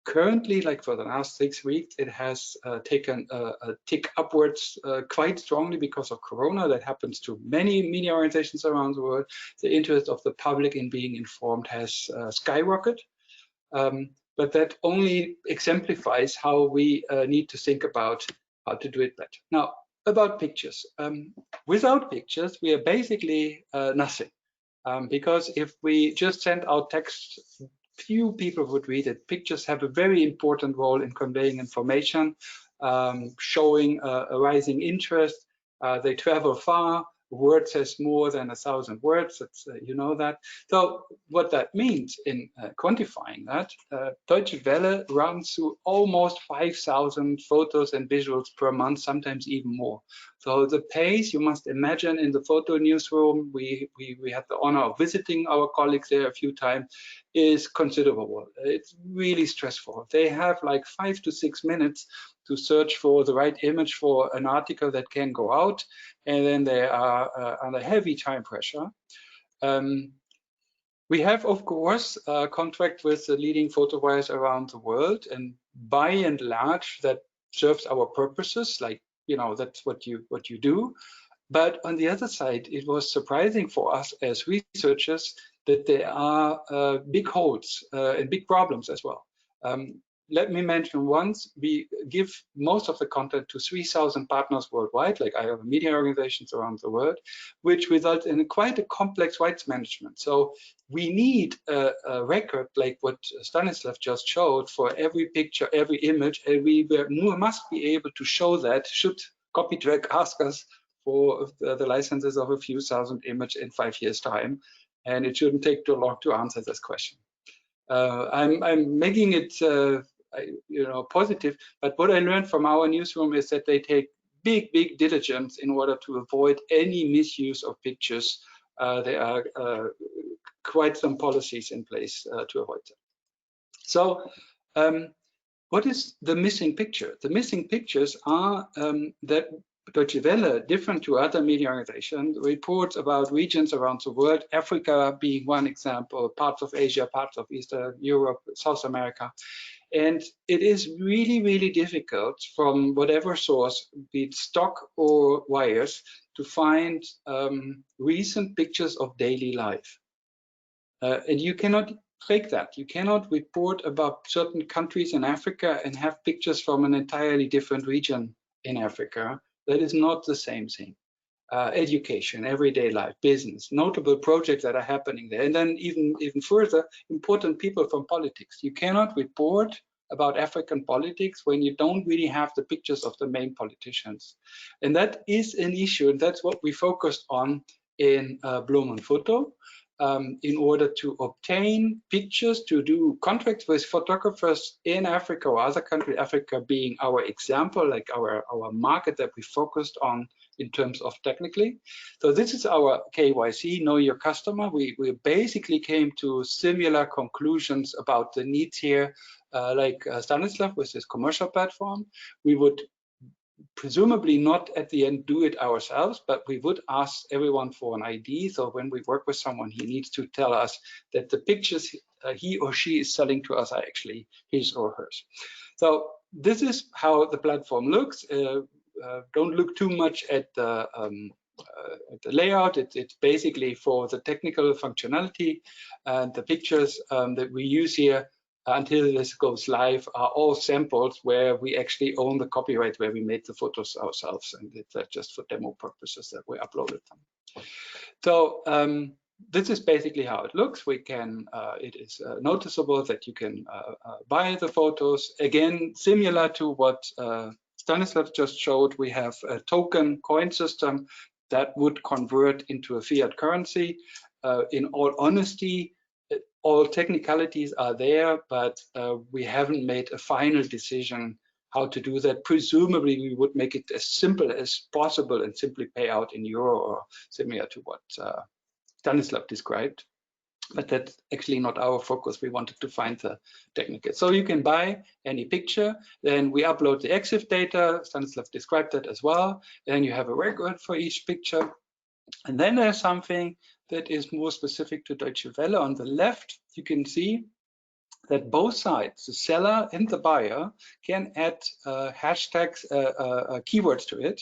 [SPEAKER 2] Currently, like for the last 6 weeks, it has taken a tick upwards quite strongly because of Corona. That happens to many media organizations around the world. The interest of the public in being informed has skyrocketed. but that only exemplifies how we need to think about how to do it better. Now, about pictures. Without pictures, we are basically nothing. Because if we just send out text, few people would read it. Pictures have a very important role in conveying information, showing a rising interest. They travel far. Word says more than 1,000 words. That's, you know that. So what that means in quantifying that, Deutsche Welle runs through almost 5,000 photos and visuals per month, sometimes even more. So the pace, you must imagine, in the photo newsroom, we had the honor of visiting our colleagues there a few times, is considerable. It's really stressful. They have like 5 to 6 minutes to search for the right image for an article that can go out, and then they are under heavy time pressure. We have, of course, a contract with the leading photo buyers around the world, and by and large, that serves our purposes. Like, you know, that's what you do. But on the other side, it was surprising for us as researchers that there are big holes and big problems as well. Let me mention once, we give most of the content to 3,000 partners worldwide, like I have media organizations around the world, which results in quite a complex rights management. So we need a record like what Stanislav just showed for every picture, every image, and we must be able to show that should Copytrack ask us for the licenses of a few thousand images in 5 years' time, and it shouldn't take too long to answer this question. I'm making it positive, but what I learned from our newsroom is that they take big diligence in order to avoid any misuse of pictures. There are quite some policies in place to avoid that. So what is the missing picture? The missing pictures are that Deutsche Welle, different to other media organizations, reports about regions around the world, Africa being one example, parts of Asia, parts of Eastern Europe, South America. And it is really difficult from whatever source, be it stock or wires, to find recent pictures of daily life. And you cannot fake that. You cannot report about certain countries in Africa and have pictures from an entirely different region in Africa. That is not the same thing. Education, everyday life, business, notable projects that are happening there. And then even further, important people from politics. You cannot report about African politics when you don't really have the pictures of the main politicians. And that is an issue, and that's what we focused on in Bloomen Photo. In order to obtain pictures, to do contracts with photographers in Africa or other countries, Africa being our example, like our market that we focused on in terms of technically. So this is our KYC, know your customer. We basically came to similar conclusions about the needs here, like Stanislav with his commercial platform. We would presumably not at the end do it ourselves, but we would ask everyone for an ID. So when we work with someone, he needs to tell us that the pictures he or she is selling to us are actually his or hers. So this is how the platform looks. Don't look too much at the layout. It's basically for the technical functionality, and the pictures that we use here until this goes live are all samples where we actually own the copyright, where we made the photos ourselves, and it's just for demo purposes that we uploaded them. So this is basically how it looks. We can, it is noticeable that you can buy the photos. Again, similar to what Stanislav just showed, we have a token coin system that would convert into a fiat currency. In all honesty, all technicalities are there, but we haven't made a final decision how to do that. Presumably, we would make it as simple as possible and simply pay out in euro or similar to what Stanislav described. But that's actually not our focus. We wanted to find the technical. So you can buy any picture, then we upload the EXIF data. Stanislav described that as well. Then you have a record for each picture. And then there's something that is more specific to Deutsche Welle. On the left, you can see that both sides, the seller and the buyer, can add hashtags, keywords to it,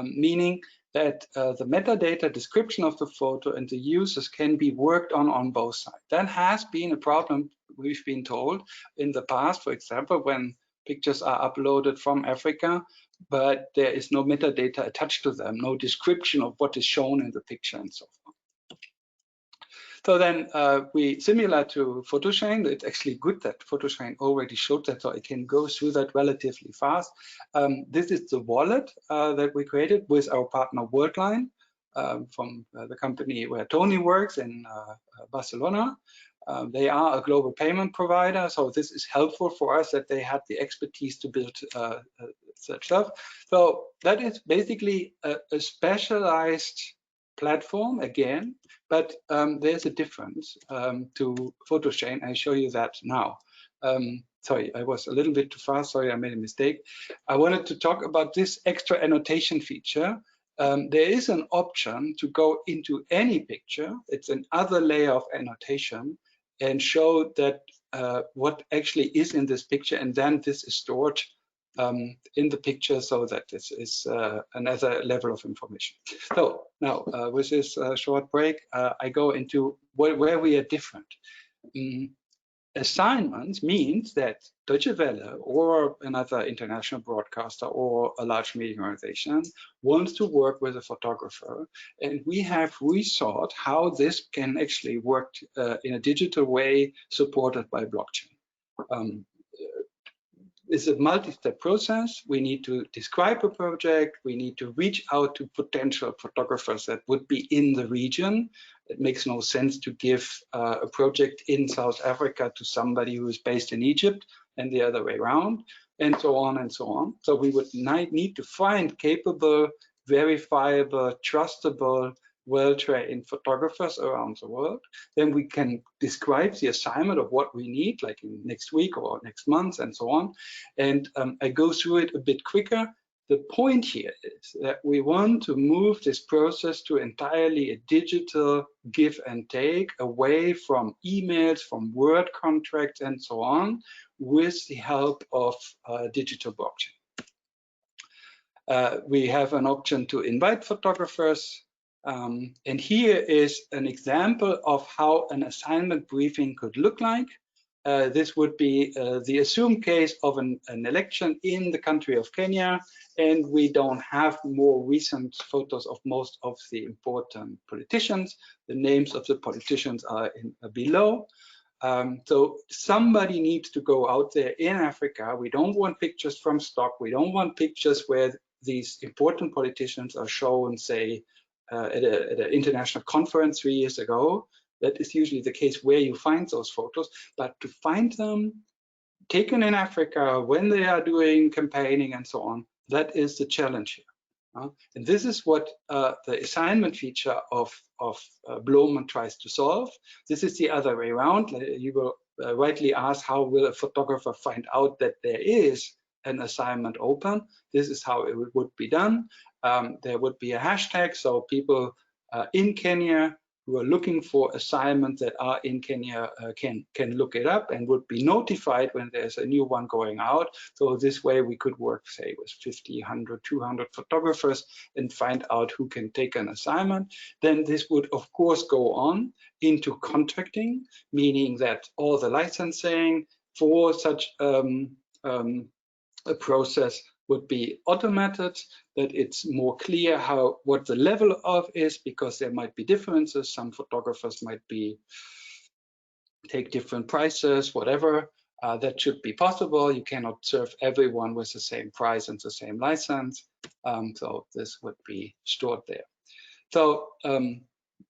[SPEAKER 2] meaning that the metadata description of the photo and the uses can be worked on both sides. That has been a problem, we've been told, in the past, for example, when pictures are uploaded from Africa, but there is no metadata attached to them, no description of what is shown in the picture and so forth. So then we, similar to PhotoShane, it's actually good that PhotoShane already showed that, so I can go through that relatively fast. This is the wallet that we created with our partner Worldline from the company where Tony works in Barcelona. They are a global payment provider, so this is helpful for us that they had the expertise to build such stuff. So that is basically a specialized platform again, but there's a difference to PhotoShane. I show you that now. Sorry, I was a little bit too fast. Sorry, I made a mistake. I wanted to talk about this extra annotation feature. There is an option to go into any picture. It's another layer of annotation and show that what actually is in this picture, and then this is stored in the picture so that this is another level of information. So now with this short break, I go into where we are different. Assignments means that Deutsche Welle or another international broadcaster or a large media organization wants to work with a photographer, and we have rethought how this can actually work in a digital way supported by blockchain. It's a multi-step process. We need to describe a project. We need to reach out to potential photographers that would be in the region. It makes no sense to give a project in South Africa to somebody who is based in Egypt and the other way around, and so on and so on. So we would need to find capable, verifiable, trustable, well-trained photographers around the world. Then we can describe the assignment of what we need, like in next week or next month and so on. And I go through it a bit quicker. The point here is that we want to move this process to entirely a digital give and take, away from emails, from Word contracts and so on, with the help of digital blockchain. We have an option to invite photographers. And here is an example of how an assignment briefing could look like. This would be the assumed case of an election in the country of Kenya, and we don't have more recent photos of most of the important politicians. The names of the politicians are below. So somebody needs to go out there in Africa. We don't want pictures from stock. We don't want pictures where these important politicians are shown, say, at an international conference 3 years ago. That is usually the case where you find those photos, but to find them taken in Africa when they are doing campaigning and so on, that is the challenge here. And this is what the assignment feature of Bloomen tries to solve. This is the other way around. You will rightly ask, how will a photographer find out that there is an assignment open? This is how it would be done. There would be a hashtag, so people in Kenya who are looking for assignments that are in Kenya can look it up and would be notified when there's a new one going out. So this way we could work, say, with 50, 100, 200 photographers and find out who can take an assignment. Then this would, of course, go on into contracting, meaning that all the licensing for such a process would be automated, that it's more clear what the level of is, because there might be differences. Some photographers might take different prices, whatever. That should be possible. You cannot serve everyone with the same price and the same license. So this would be stored there. So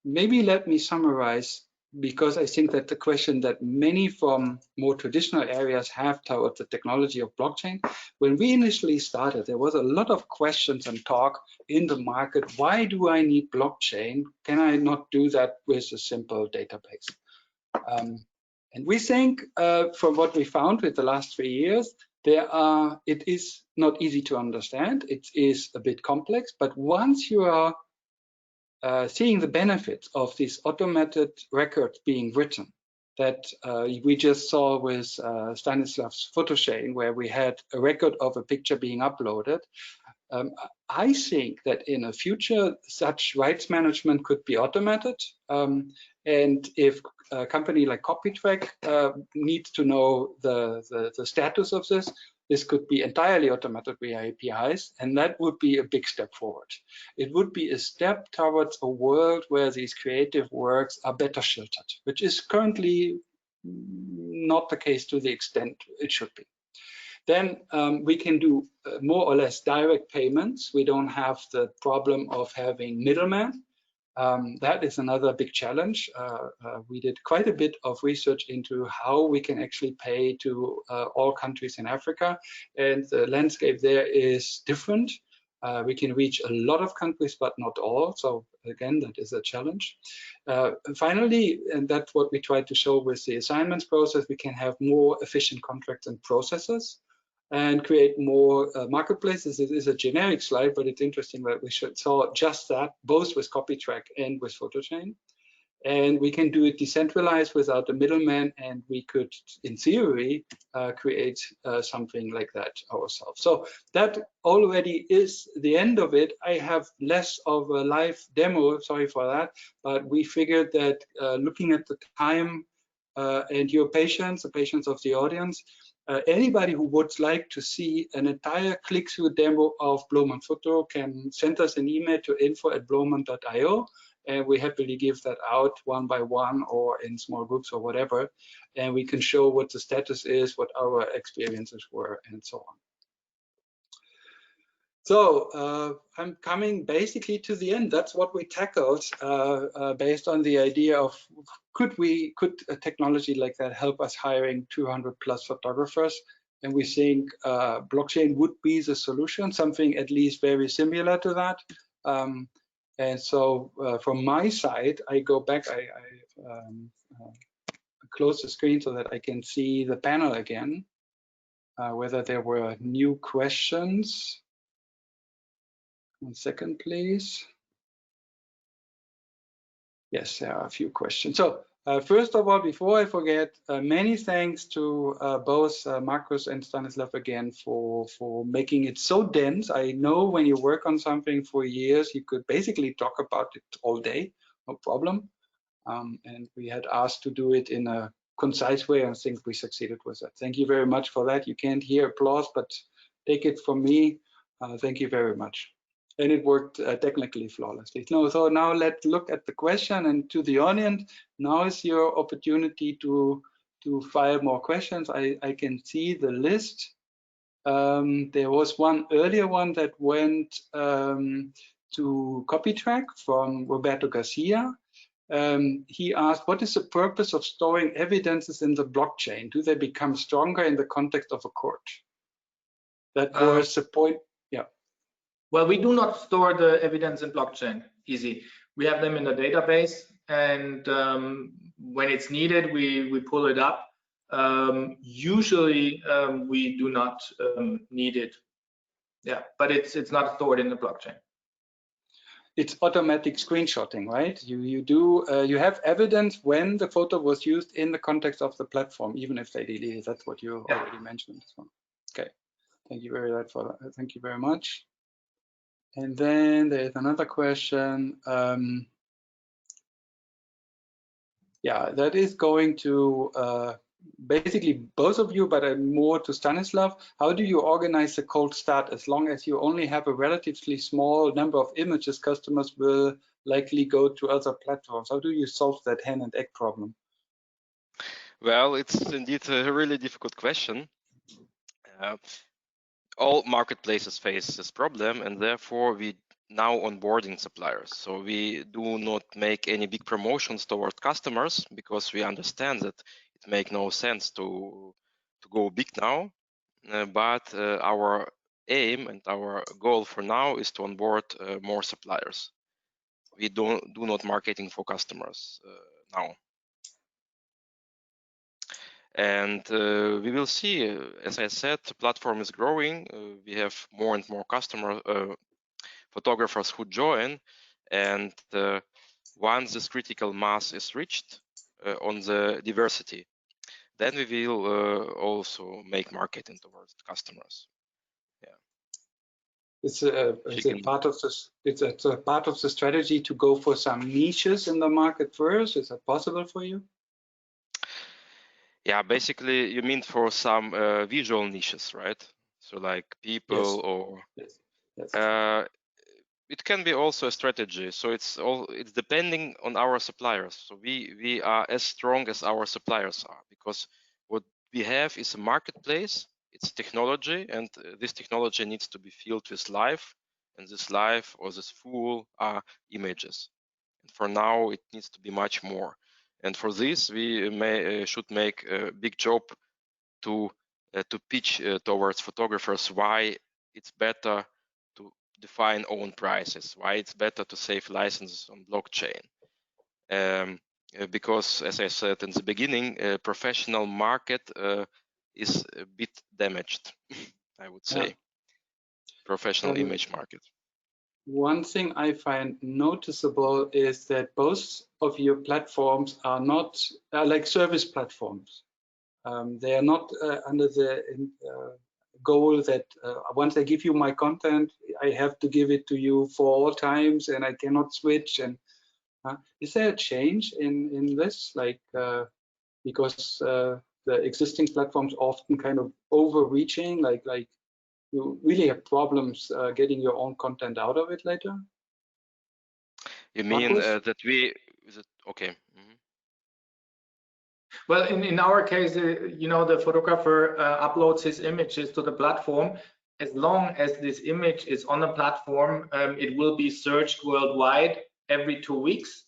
[SPEAKER 2] maybe let me summarize, because I think that the question that many from more traditional areas have towards the technology of blockchain. When we initially started, there was a lot of questions and talk in the market. Why do I need blockchain? Can I not do that with a simple database? And we think from what we found with the last 3 years, it is not easy to understand. It is a bit complex, but once you are seeing the benefits of these automated records being written, that we just saw with Stanislav's PhotoShane, where we had a record of a picture being uploaded. I think that in a future, such rights management could be automated. And if a company like Copytrack needs to know the status of this could be entirely automated via APIs, and that would be a big step forward. It would be a step towards a world where these creative works are better sheltered, which is currently not the case to the extent it should be. Then we can do more or less direct payments. We don't have the problem of having middlemen. That is another big challenge. We did quite a bit of research into how we can actually pay to all countries in Africa, and the landscape there is different. We can reach a lot of countries, but not all. So again, that is a challenge. Finally, and that's what we try to show with the assignments process, we can have more efficient contracts and processes and create more marketplaces. It is a generic slide, but it's interesting that we saw just that, both with Copytrack and with PhotoChain. And we can do it decentralized without the middleman, and we could, in theory, create something like that ourselves. So that already is the end of it. I have less of a live demo, sorry for that, but we figured that looking at the time and your patience, the patience of the audience, anybody who would like to see an entire click-through demo of Bloomen Photo can send us an email to info@bloomen.io, and we happily give that out one by one or in small groups or whatever, and we can show what the status is, what our experiences were, and so on. So I'm coming basically to the end. That's what we tackled based on the idea of could a technology like that help us hiring 200 plus photographers? And we think blockchain would be the solution, something at least very similar to that. And so from my side, I go back, I close the screen so that I can see the panel again, whether there were new questions. 1 second, please. Yes, there are a few questions. So first of all, before I forget, many thanks to both Markus and Stanislav again for making it so dense. I know when you work on something for years, you could basically talk about it all day, no problem. And we had asked to do it in a concise way, and I think we succeeded with that. Thank you very much for that. You can't hear applause, but take it from me. Thank you very much. And it worked technically flawlessly. So now let's look at the question, and to the audience, now is your opportunity to file more questions. I can see the list. There was one earlier one that went to Copytrack from Roberto Garcia. He asked, what is the purpose of storing evidences in the blockchain? Do they become stronger in the context of a court? That was the point. Yeah.
[SPEAKER 3] Well, we do not store the evidence in blockchain. Easy. We have them in a database, and when it's needed, we pull it up. Usually, we do not need it. Yeah, but it's not stored in the blockchain.
[SPEAKER 2] It's automatic screenshotting, right? You have evidence when the photo was used in the context of the platform, even if they delete it. That's what you already mentioned. So, okay, thank you very much. And then there's another question. Yeah, that is going to basically both of you, but more to Stanislav. How do you organize the cold start? As long as you only have a relatively small number of images, customers will likely go to other platforms. How do you solve that hen and egg problem?
[SPEAKER 4] Well, it's indeed a really difficult question. All marketplaces face this problem, and therefore we now onboarding suppliers. So we do not make any big promotions toward customers because we understand that it makes no sense to go big now. But our aim and our goal for now is to onboard more suppliers. We do not marketing for customers now. And we will see, as I said, the platform is growing. We have more and more photographers who join. And once this critical mass is reached on the diversity, then we will also make marketing towards customers. Yeah.
[SPEAKER 2] Is it part of this? It's a part of the strategy to go for some niches in the market first. Is that possible for you?
[SPEAKER 4] Yeah, basically you mean for some visual niches, right? So like people,
[SPEAKER 2] yes.
[SPEAKER 4] or
[SPEAKER 2] yes. Yes.
[SPEAKER 4] it can be also a strategy. So it's depending on our suppliers. So we are as strong as our suppliers are, because what we have is a marketplace. It's technology, and this technology needs to be filled with life, and this life or this full are images. And for now, it needs to be much more. And for this, we should make a big job to pitch towards photographers why it's better to define own prices, why it's better to save licenses on blockchain. Because, as I said in the beginning, professional market is a bit damaged, I would say. Yeah. Professional image market.
[SPEAKER 2] One thing I find noticeable is that both of your platforms are not like service platforms. They are not under the goal that once I give you my content, I have to give it to you for all times and I cannot switch. And is there a change in this? Like, because the existing platforms often kind of overreaching, like you really have problems getting your own content out of it later?
[SPEAKER 4] You mean that we, okay. Mm-hmm.
[SPEAKER 3] Well, in our case, you know, the photographer uploads his images to the platform. As long as this image is on the platform, it will be searched worldwide every 2 weeks,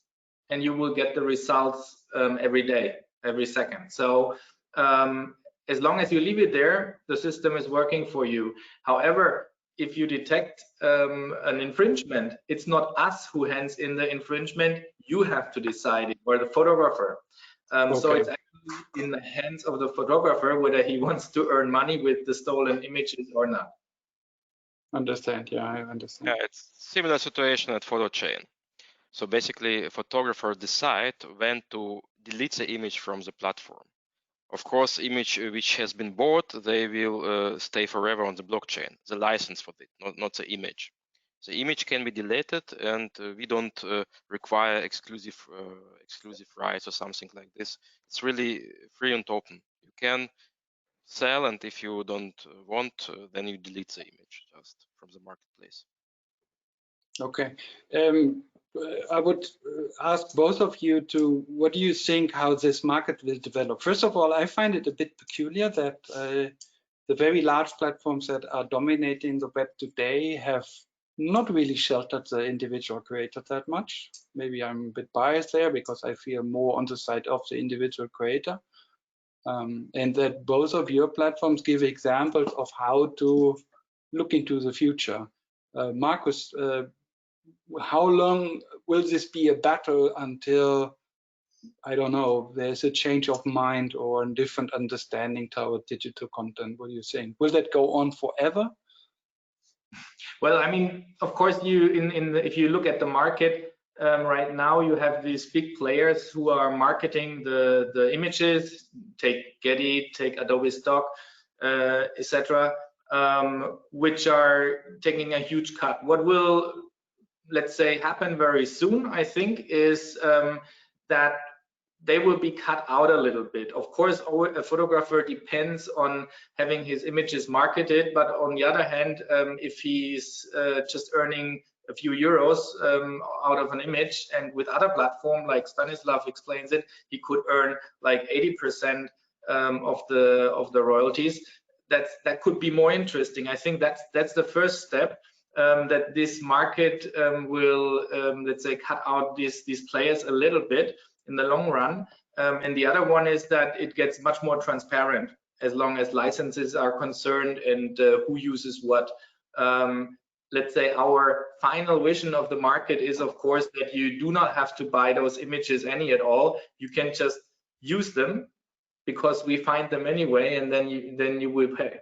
[SPEAKER 3] and you will get the results every day, every second. So as long as you leave it there, the system is working for you. However, if you detect an infringement, it's not us who hands in the infringement. You have to decide it, or the photographer. Okay. So it's actually in the hands of the photographer whether he wants to earn money with the stolen images or not.
[SPEAKER 2] Understand? Yeah, I understand.
[SPEAKER 4] Yeah, it's similar situation at photo chain. So basically, a photographer decide when to delete the image from the platform. Of course, image which has been bought, they will stay forever on the blockchain. The license for it, not the image. The image can be deleted, and we don't require exclusive rights or something like this. It's really free and open. You can sell, and if you don't want, then you delete the image just from the marketplace.
[SPEAKER 2] Okay. I would ask both of you to, what do you think how this market will develop? First of all, I find it a bit peculiar that the very large platforms that are dominating the web today have not really sheltered the individual creator that much. Maybe I'm a bit biased there because I feel more on the side of the individual creator. And that both of your platforms give examples of how to look into the future. Markus, how long will this be a battle until, I don't know, there's a change of mind or a different understanding toward digital content? What do you think? Will that go on forever?
[SPEAKER 3] Well, I mean, of course, if you look at the market right now, you have these big players who are marketing the images. Take Getty, take Adobe Stock, etc., which are taking a huge cut. What will, let's say, happen very soon, I think, is that they will be cut out a little bit. Of course, a photographer depends on having his images marketed, but on the other hand, if he's just earning a few euros out of an image, and with other platform like Stanislav explains it, he could earn like 80% of the royalties. That could be more interesting. I think that's the first step. That this market will, let's say, cut out these players a little bit in the long run. And the other one is that it gets much more transparent as long as licenses are concerned and who uses what. Let's say our final vision of the market is, of course, that you do not have to buy those images any at all. You can just use them because we find them anyway, and then you will pay.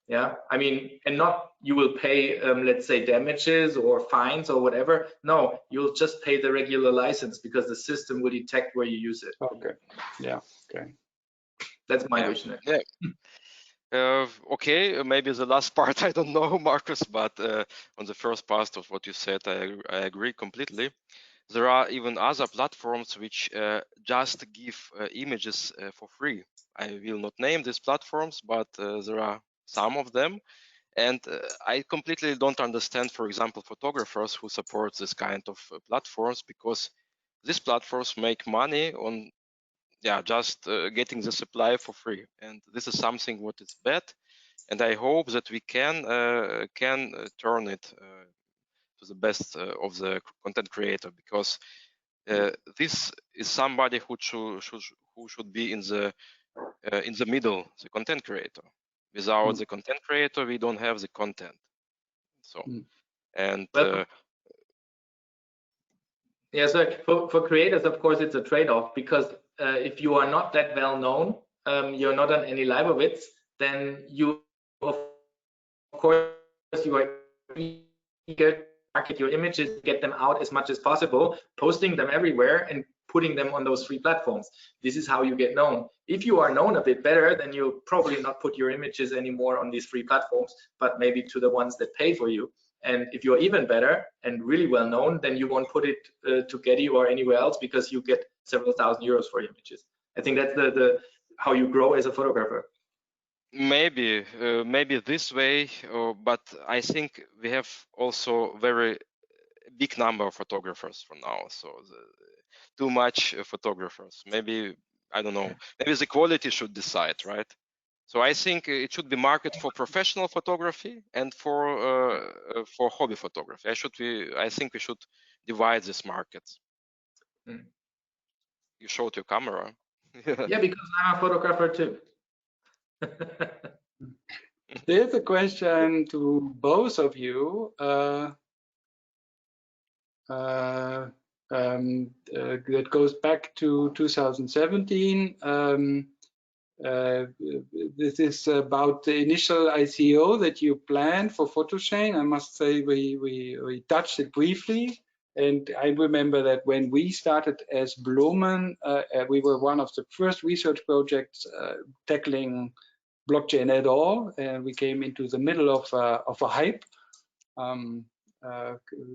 [SPEAKER 3] Yeah, I mean, and not you will pay, let's say, damages or fines or whatever. No, you'll just pay the regular license because the system will detect where you use it.
[SPEAKER 2] Okay. Yeah. Okay.
[SPEAKER 3] That's my vision.
[SPEAKER 4] Yeah. Okay, maybe the last part I don't know, Marcus, but on the first part of what you said, I agree completely. There are even other platforms which just give images for free. I will not name these platforms, but there are some of them. And I completely don't understand, for example, photographers who support this kind of platforms, because these platforms make money on just getting the supply for free. And this is something what is bad. And I hope that we can turn it to the best of the content creator, because this is somebody who should be in the middle, the content creator. Without the content creator, we don't have the content. So, and
[SPEAKER 3] yeah, so for creators, of course, it's a trade-off, because if you are not that well known, you're not on any Leibowitz, then you, of course, you are eager to market your images, get them out as much as possible, posting them everywhere and putting them on those free platforms. This is how you get known. If you are known a bit better, then you'll probably not put your images anymore on these free platforms, but maybe to the ones that pay for you. And if you're even better and really well known, then you won't put it to Getty or anywhere else, because you get several thousand euros for images. I think that's the how you grow as a photographer.
[SPEAKER 4] Maybe this way, but I think we have also very big number of photographers for now. So too much photographers. Maybe, I don't know. Maybe the quality should decide, right? So I think it should be market for professional photography and for hobby photography. I think we should divide this market. You showed your camera.
[SPEAKER 3] Yeah, because I'm a photographer too.
[SPEAKER 2] There's a question to both of you that goes back to 2017. This is about the initial ICO that you planned for PhotoChain. I must say we touched it briefly. And I remember that when we started as Bloomen, we were one of the first research projects tackling blockchain at all, and we came into the middle of a hype. Can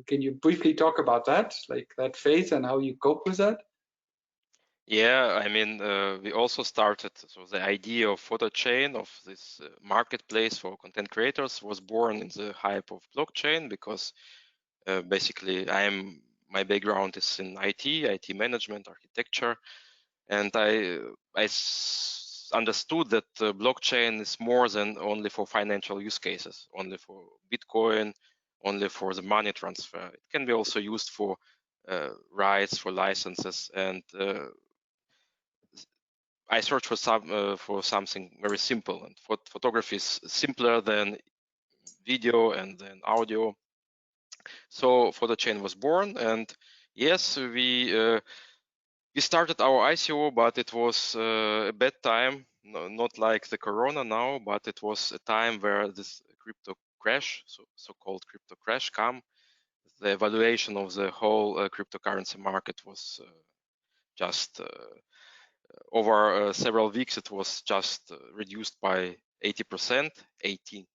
[SPEAKER 2] you briefly talk about that, like that phase, and how you cope with that?
[SPEAKER 4] Yeah, I mean, we also started, so the idea of PhotoChain, of this marketplace for content creators, was born in the hype of blockchain, because basically my background is in IT management, architecture, and I understood that blockchain is more than only for financial use cases, only for Bitcoin, only for the money transfer. It can be also used for rights, for licenses, and I searched for something very simple, and photography is simpler than video and then audio. So PhotoChain was born, and yes, we started our ICO, but it was a bad time, not like the Corona now, but it was a time where this crypto crash, so-called crypto crash, came. The evaluation of the whole cryptocurrency market was just over several weeks, it was just reduced by 80%, 80,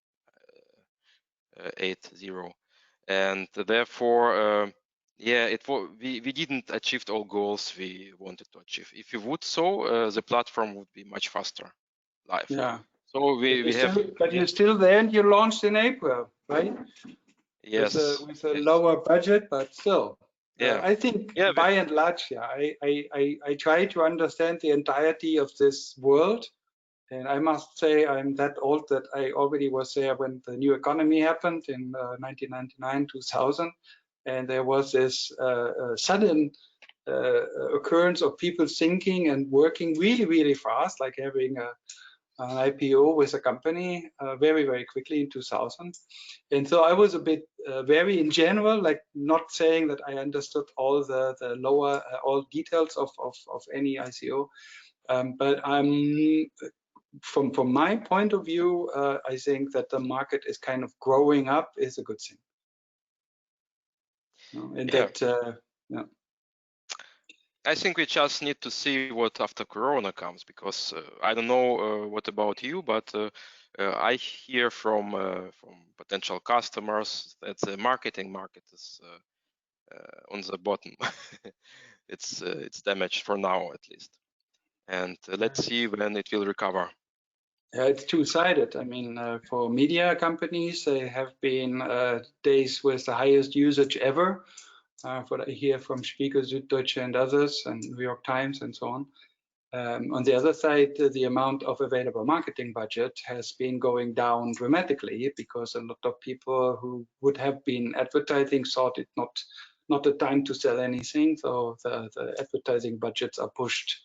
[SPEAKER 4] and therefore, yeah, we didn't achieve all goals we wanted to achieve. If we would, so the platform would be much faster live.
[SPEAKER 2] Yeah.
[SPEAKER 4] So
[SPEAKER 2] but you're still there, and you launched in April, right?
[SPEAKER 4] Yes.
[SPEAKER 2] With a lower budget, but still.
[SPEAKER 4] Yeah.
[SPEAKER 2] I think by and large, yeah, I try to understand the entirety of this world. And I must say I'm that old that I already was there when the new economy happened in 1999, 2000. And there was this sudden occurrence of people thinking and working really, really fast, like having an IPO with a company very, very quickly in 2000. And so I was a bit very in general, like not saying that I understood all the lower, all details of any ICO. But I'm from my point of view, I think that the market is kind of growing up is a good thing. And that, yeah.
[SPEAKER 4] I think we just need to see what after Corona comes, because I don't know what about you, but I hear from potential customers that the marketing market is on the bottom. It's damaged for now, at least, and let's see when it will recover.
[SPEAKER 2] Yeah, it's two-sided. I mean, for media companies, they have been days with the highest usage ever. What I hear from Spiegel, Süddeutsche, and others, and New York Times, and so on. On the other side, the amount of available marketing budget has been going down dramatically because a lot of people who would have been advertising thought it not the time to sell anything. So the advertising budgets are pushed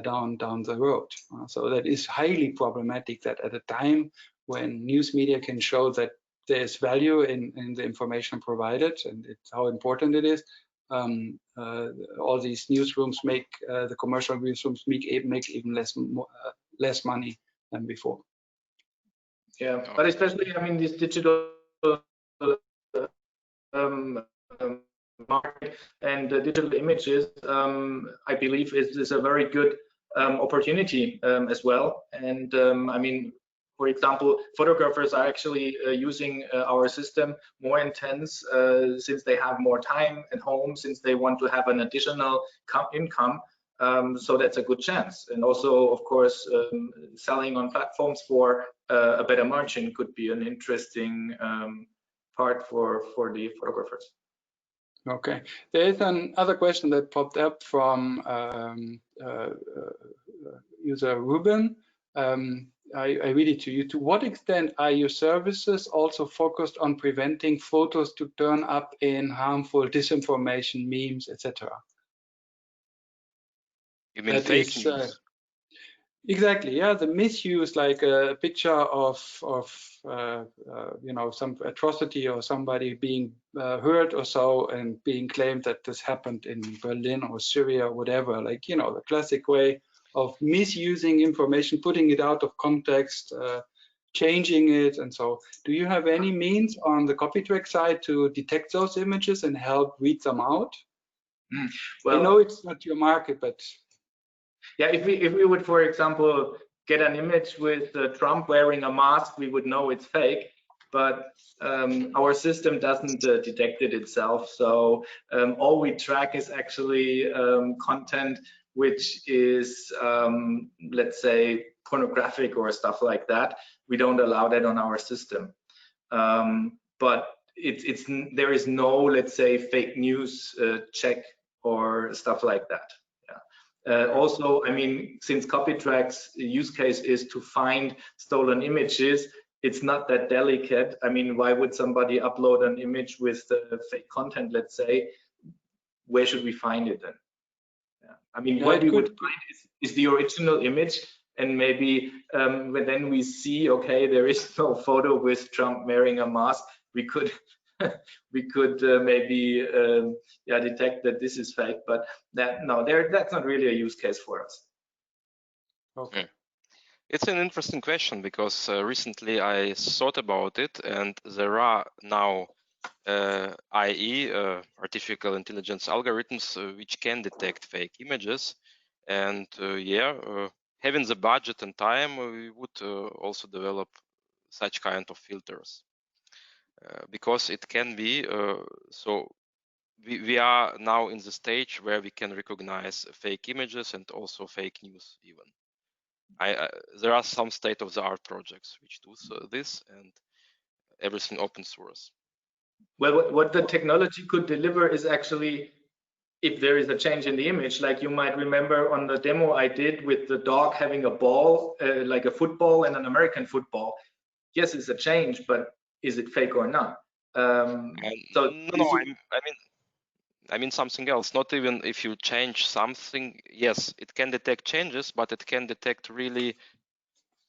[SPEAKER 2] down the road. So that is highly problematic that at a time when news media can show that there's value in the information provided and how important it is, all these newsrooms make the commercial newsrooms make even less money than before.
[SPEAKER 3] Yeah, but especially, I mean, this digital market and digital images, I believe is a very good opportunity as well. And I mean, for example, photographers are actually using our system more intense since they have more time at home, since they want to have an additional income. So that's a good chance. And also, of course, selling on platforms for a better margin could be an interesting part for the photographers.
[SPEAKER 2] Okay, there is another question that popped up from user Ruben. I read it to you. To what extent are your services also focused on preventing photos to turn up in harmful disinformation, memes, etc.?
[SPEAKER 4] You mean fake news?
[SPEAKER 2] Exactly. Yeah, the misuse, like a picture of you know, some atrocity or somebody being hurt or so, and being claimed that this happened in Berlin or Syria or whatever. Like, you know, the classic way of misusing information, putting it out of context, changing it, and so. Do you have any means on the Copytrack side to detect those images and help weed them out? Well, I know it's not your market, but
[SPEAKER 3] yeah, if we would, for example, get an image with Trump wearing a mask, we would know it's fake. But our system doesn't detect it itself. So all we track is actually content which is, let's say, pornographic or stuff like that. We don't allow that on our system. But there is no, let's say, fake news check or stuff like that. Also, I mean, since Copytrack's use case is to find stolen images, it's not that delicate. I mean, why would somebody upload an image with fake content, let's say? Where should we find it then? Yeah. I mean, what we would find is the original image, and maybe then we see, okay, there is no photo with Trump wearing a mask. We could maybe detect that this is fake, but that's not really a use case for us.
[SPEAKER 2] Okay.
[SPEAKER 4] It's an interesting question because recently I thought about it, and there are now IE, artificial intelligence algorithms, which can detect fake images, and having the budget and time, we would also develop such kind of filters. Because it can be so we are now in the stage where we can recognize fake images and also fake news even. There are some state-of-the-art projects which do this, and everything open source.
[SPEAKER 3] Well, what the technology could deliver is actually, if there is a change in the image, like you might remember on the demo I did with the dog having a ball, like a football and an American football. Yes, it's a change, but is it fake or not?
[SPEAKER 4] I mean something else. Not even if you change something. Yes, it can detect changes, but it can detect really.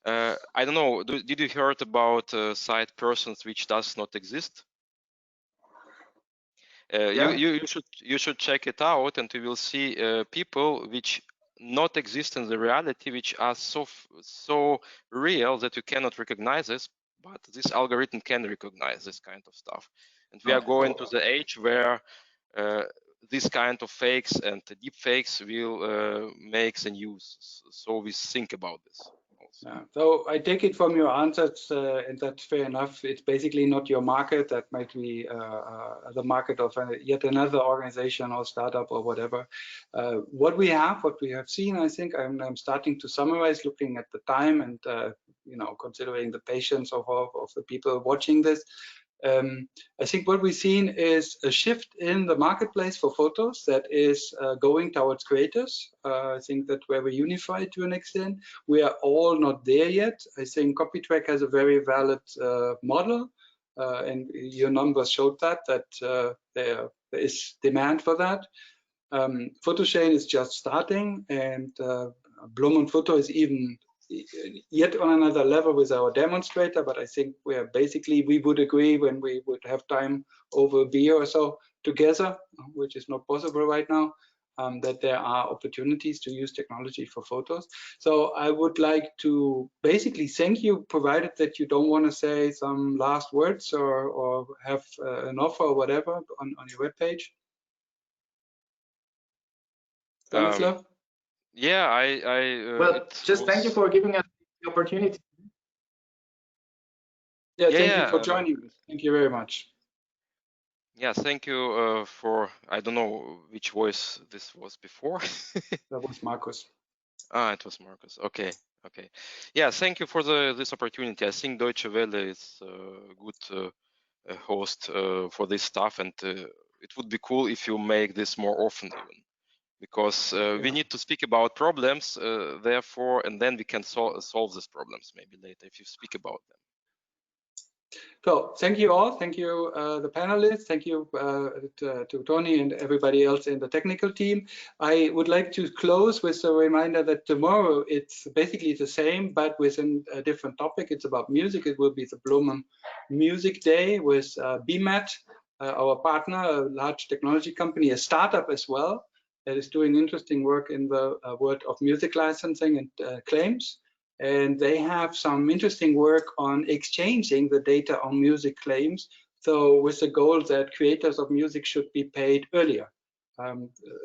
[SPEAKER 4] I don't know. Did you heard about site persons which does not exist?
[SPEAKER 3] Yeah.
[SPEAKER 4] You should check it out, and you will see people which not exist in the reality, which are so real that you cannot recognize this, but this algorithm can recognize this kind of stuff. And we are going to the age where this kind of fakes and deep fakes will make the news. So we think about this also.
[SPEAKER 2] Yeah. So I take it from your answers, and that's fair enough. It's basically not your market. That might be the market of yet another organization or startup or whatever. What we have seen, I think I'm starting to summarize, looking at the time and considering the patience of the people watching this. I think what we've seen is a shift in the marketplace for photos that is going towards creators. I think that where we unify to an extent. We are all not there yet. I think Copytrack has a very valid model, and your numbers showed that there is demand for that. Photoshane is just starting, and Bloomen Photo is even yet on another level with our demonstrator, but I think we would agree when we would have time over a beer or so together, which is not possible right now, that there are opportunities to use technology for photos. So I would like to basically thank you, provided that you don't want to say some last words or have an offer or whatever on your webpage. Stanislav?
[SPEAKER 4] Yeah,
[SPEAKER 3] well, just thank you for giving us the opportunity.
[SPEAKER 2] Yeah, thank you for joining us. Thank you very much.
[SPEAKER 4] Yeah, thank you for, I don't know which voice this was before.
[SPEAKER 2] That was Marcus.
[SPEAKER 4] It was Marcus. Okay. Yeah, thank you for this opportunity. I think Deutsche Welle is a good host for this stuff, and it would be cool if you make this more often even. Because we need to speak about problems, therefore, and then we can solve these problems maybe later if you speak about them.
[SPEAKER 2] So thank you all. Thank you, the panelists. Thank you to Tony and everybody else in the technical team. I would like to close with a reminder that tomorrow it's basically the same, but within a different topic. It's about music. It will be the Bloomen Music Day with BMAT, our partner, a large technology company, a startup as well, that is doing interesting work in the world of music licensing and claims. And they have some interesting work on exchanging the data on music claims. So with the goal that creators of music should be paid earlier.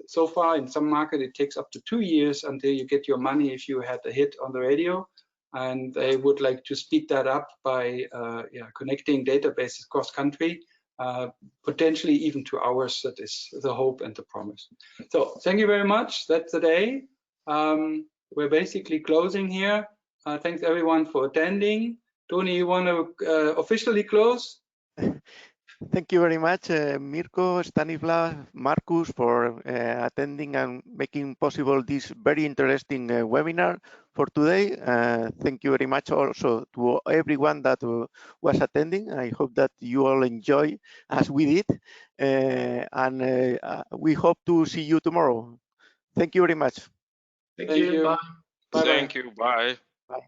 [SPEAKER 2] So far in some market, it takes up to 2 years until you get your money if you had a hit on the radio. And they would like to speed that up by connecting databases cross country, potentially even to ours. That is the hope and the promise. So thank you very much. That's the day. We're basically closing here. Thanks everyone for attending. Tony, you want to officially close?
[SPEAKER 1] Thank you very much, Mirko, Stanislav, Marcus, for attending and making possible this very interesting webinar for today. Thank you very much also to everyone that was attending. I hope that you all enjoy as we did. And we hope to see you tomorrow. Thank you very much.
[SPEAKER 3] Thank you. Bye.
[SPEAKER 2] Bye-bye.
[SPEAKER 4] Thank you. Bye.
[SPEAKER 1] Bye.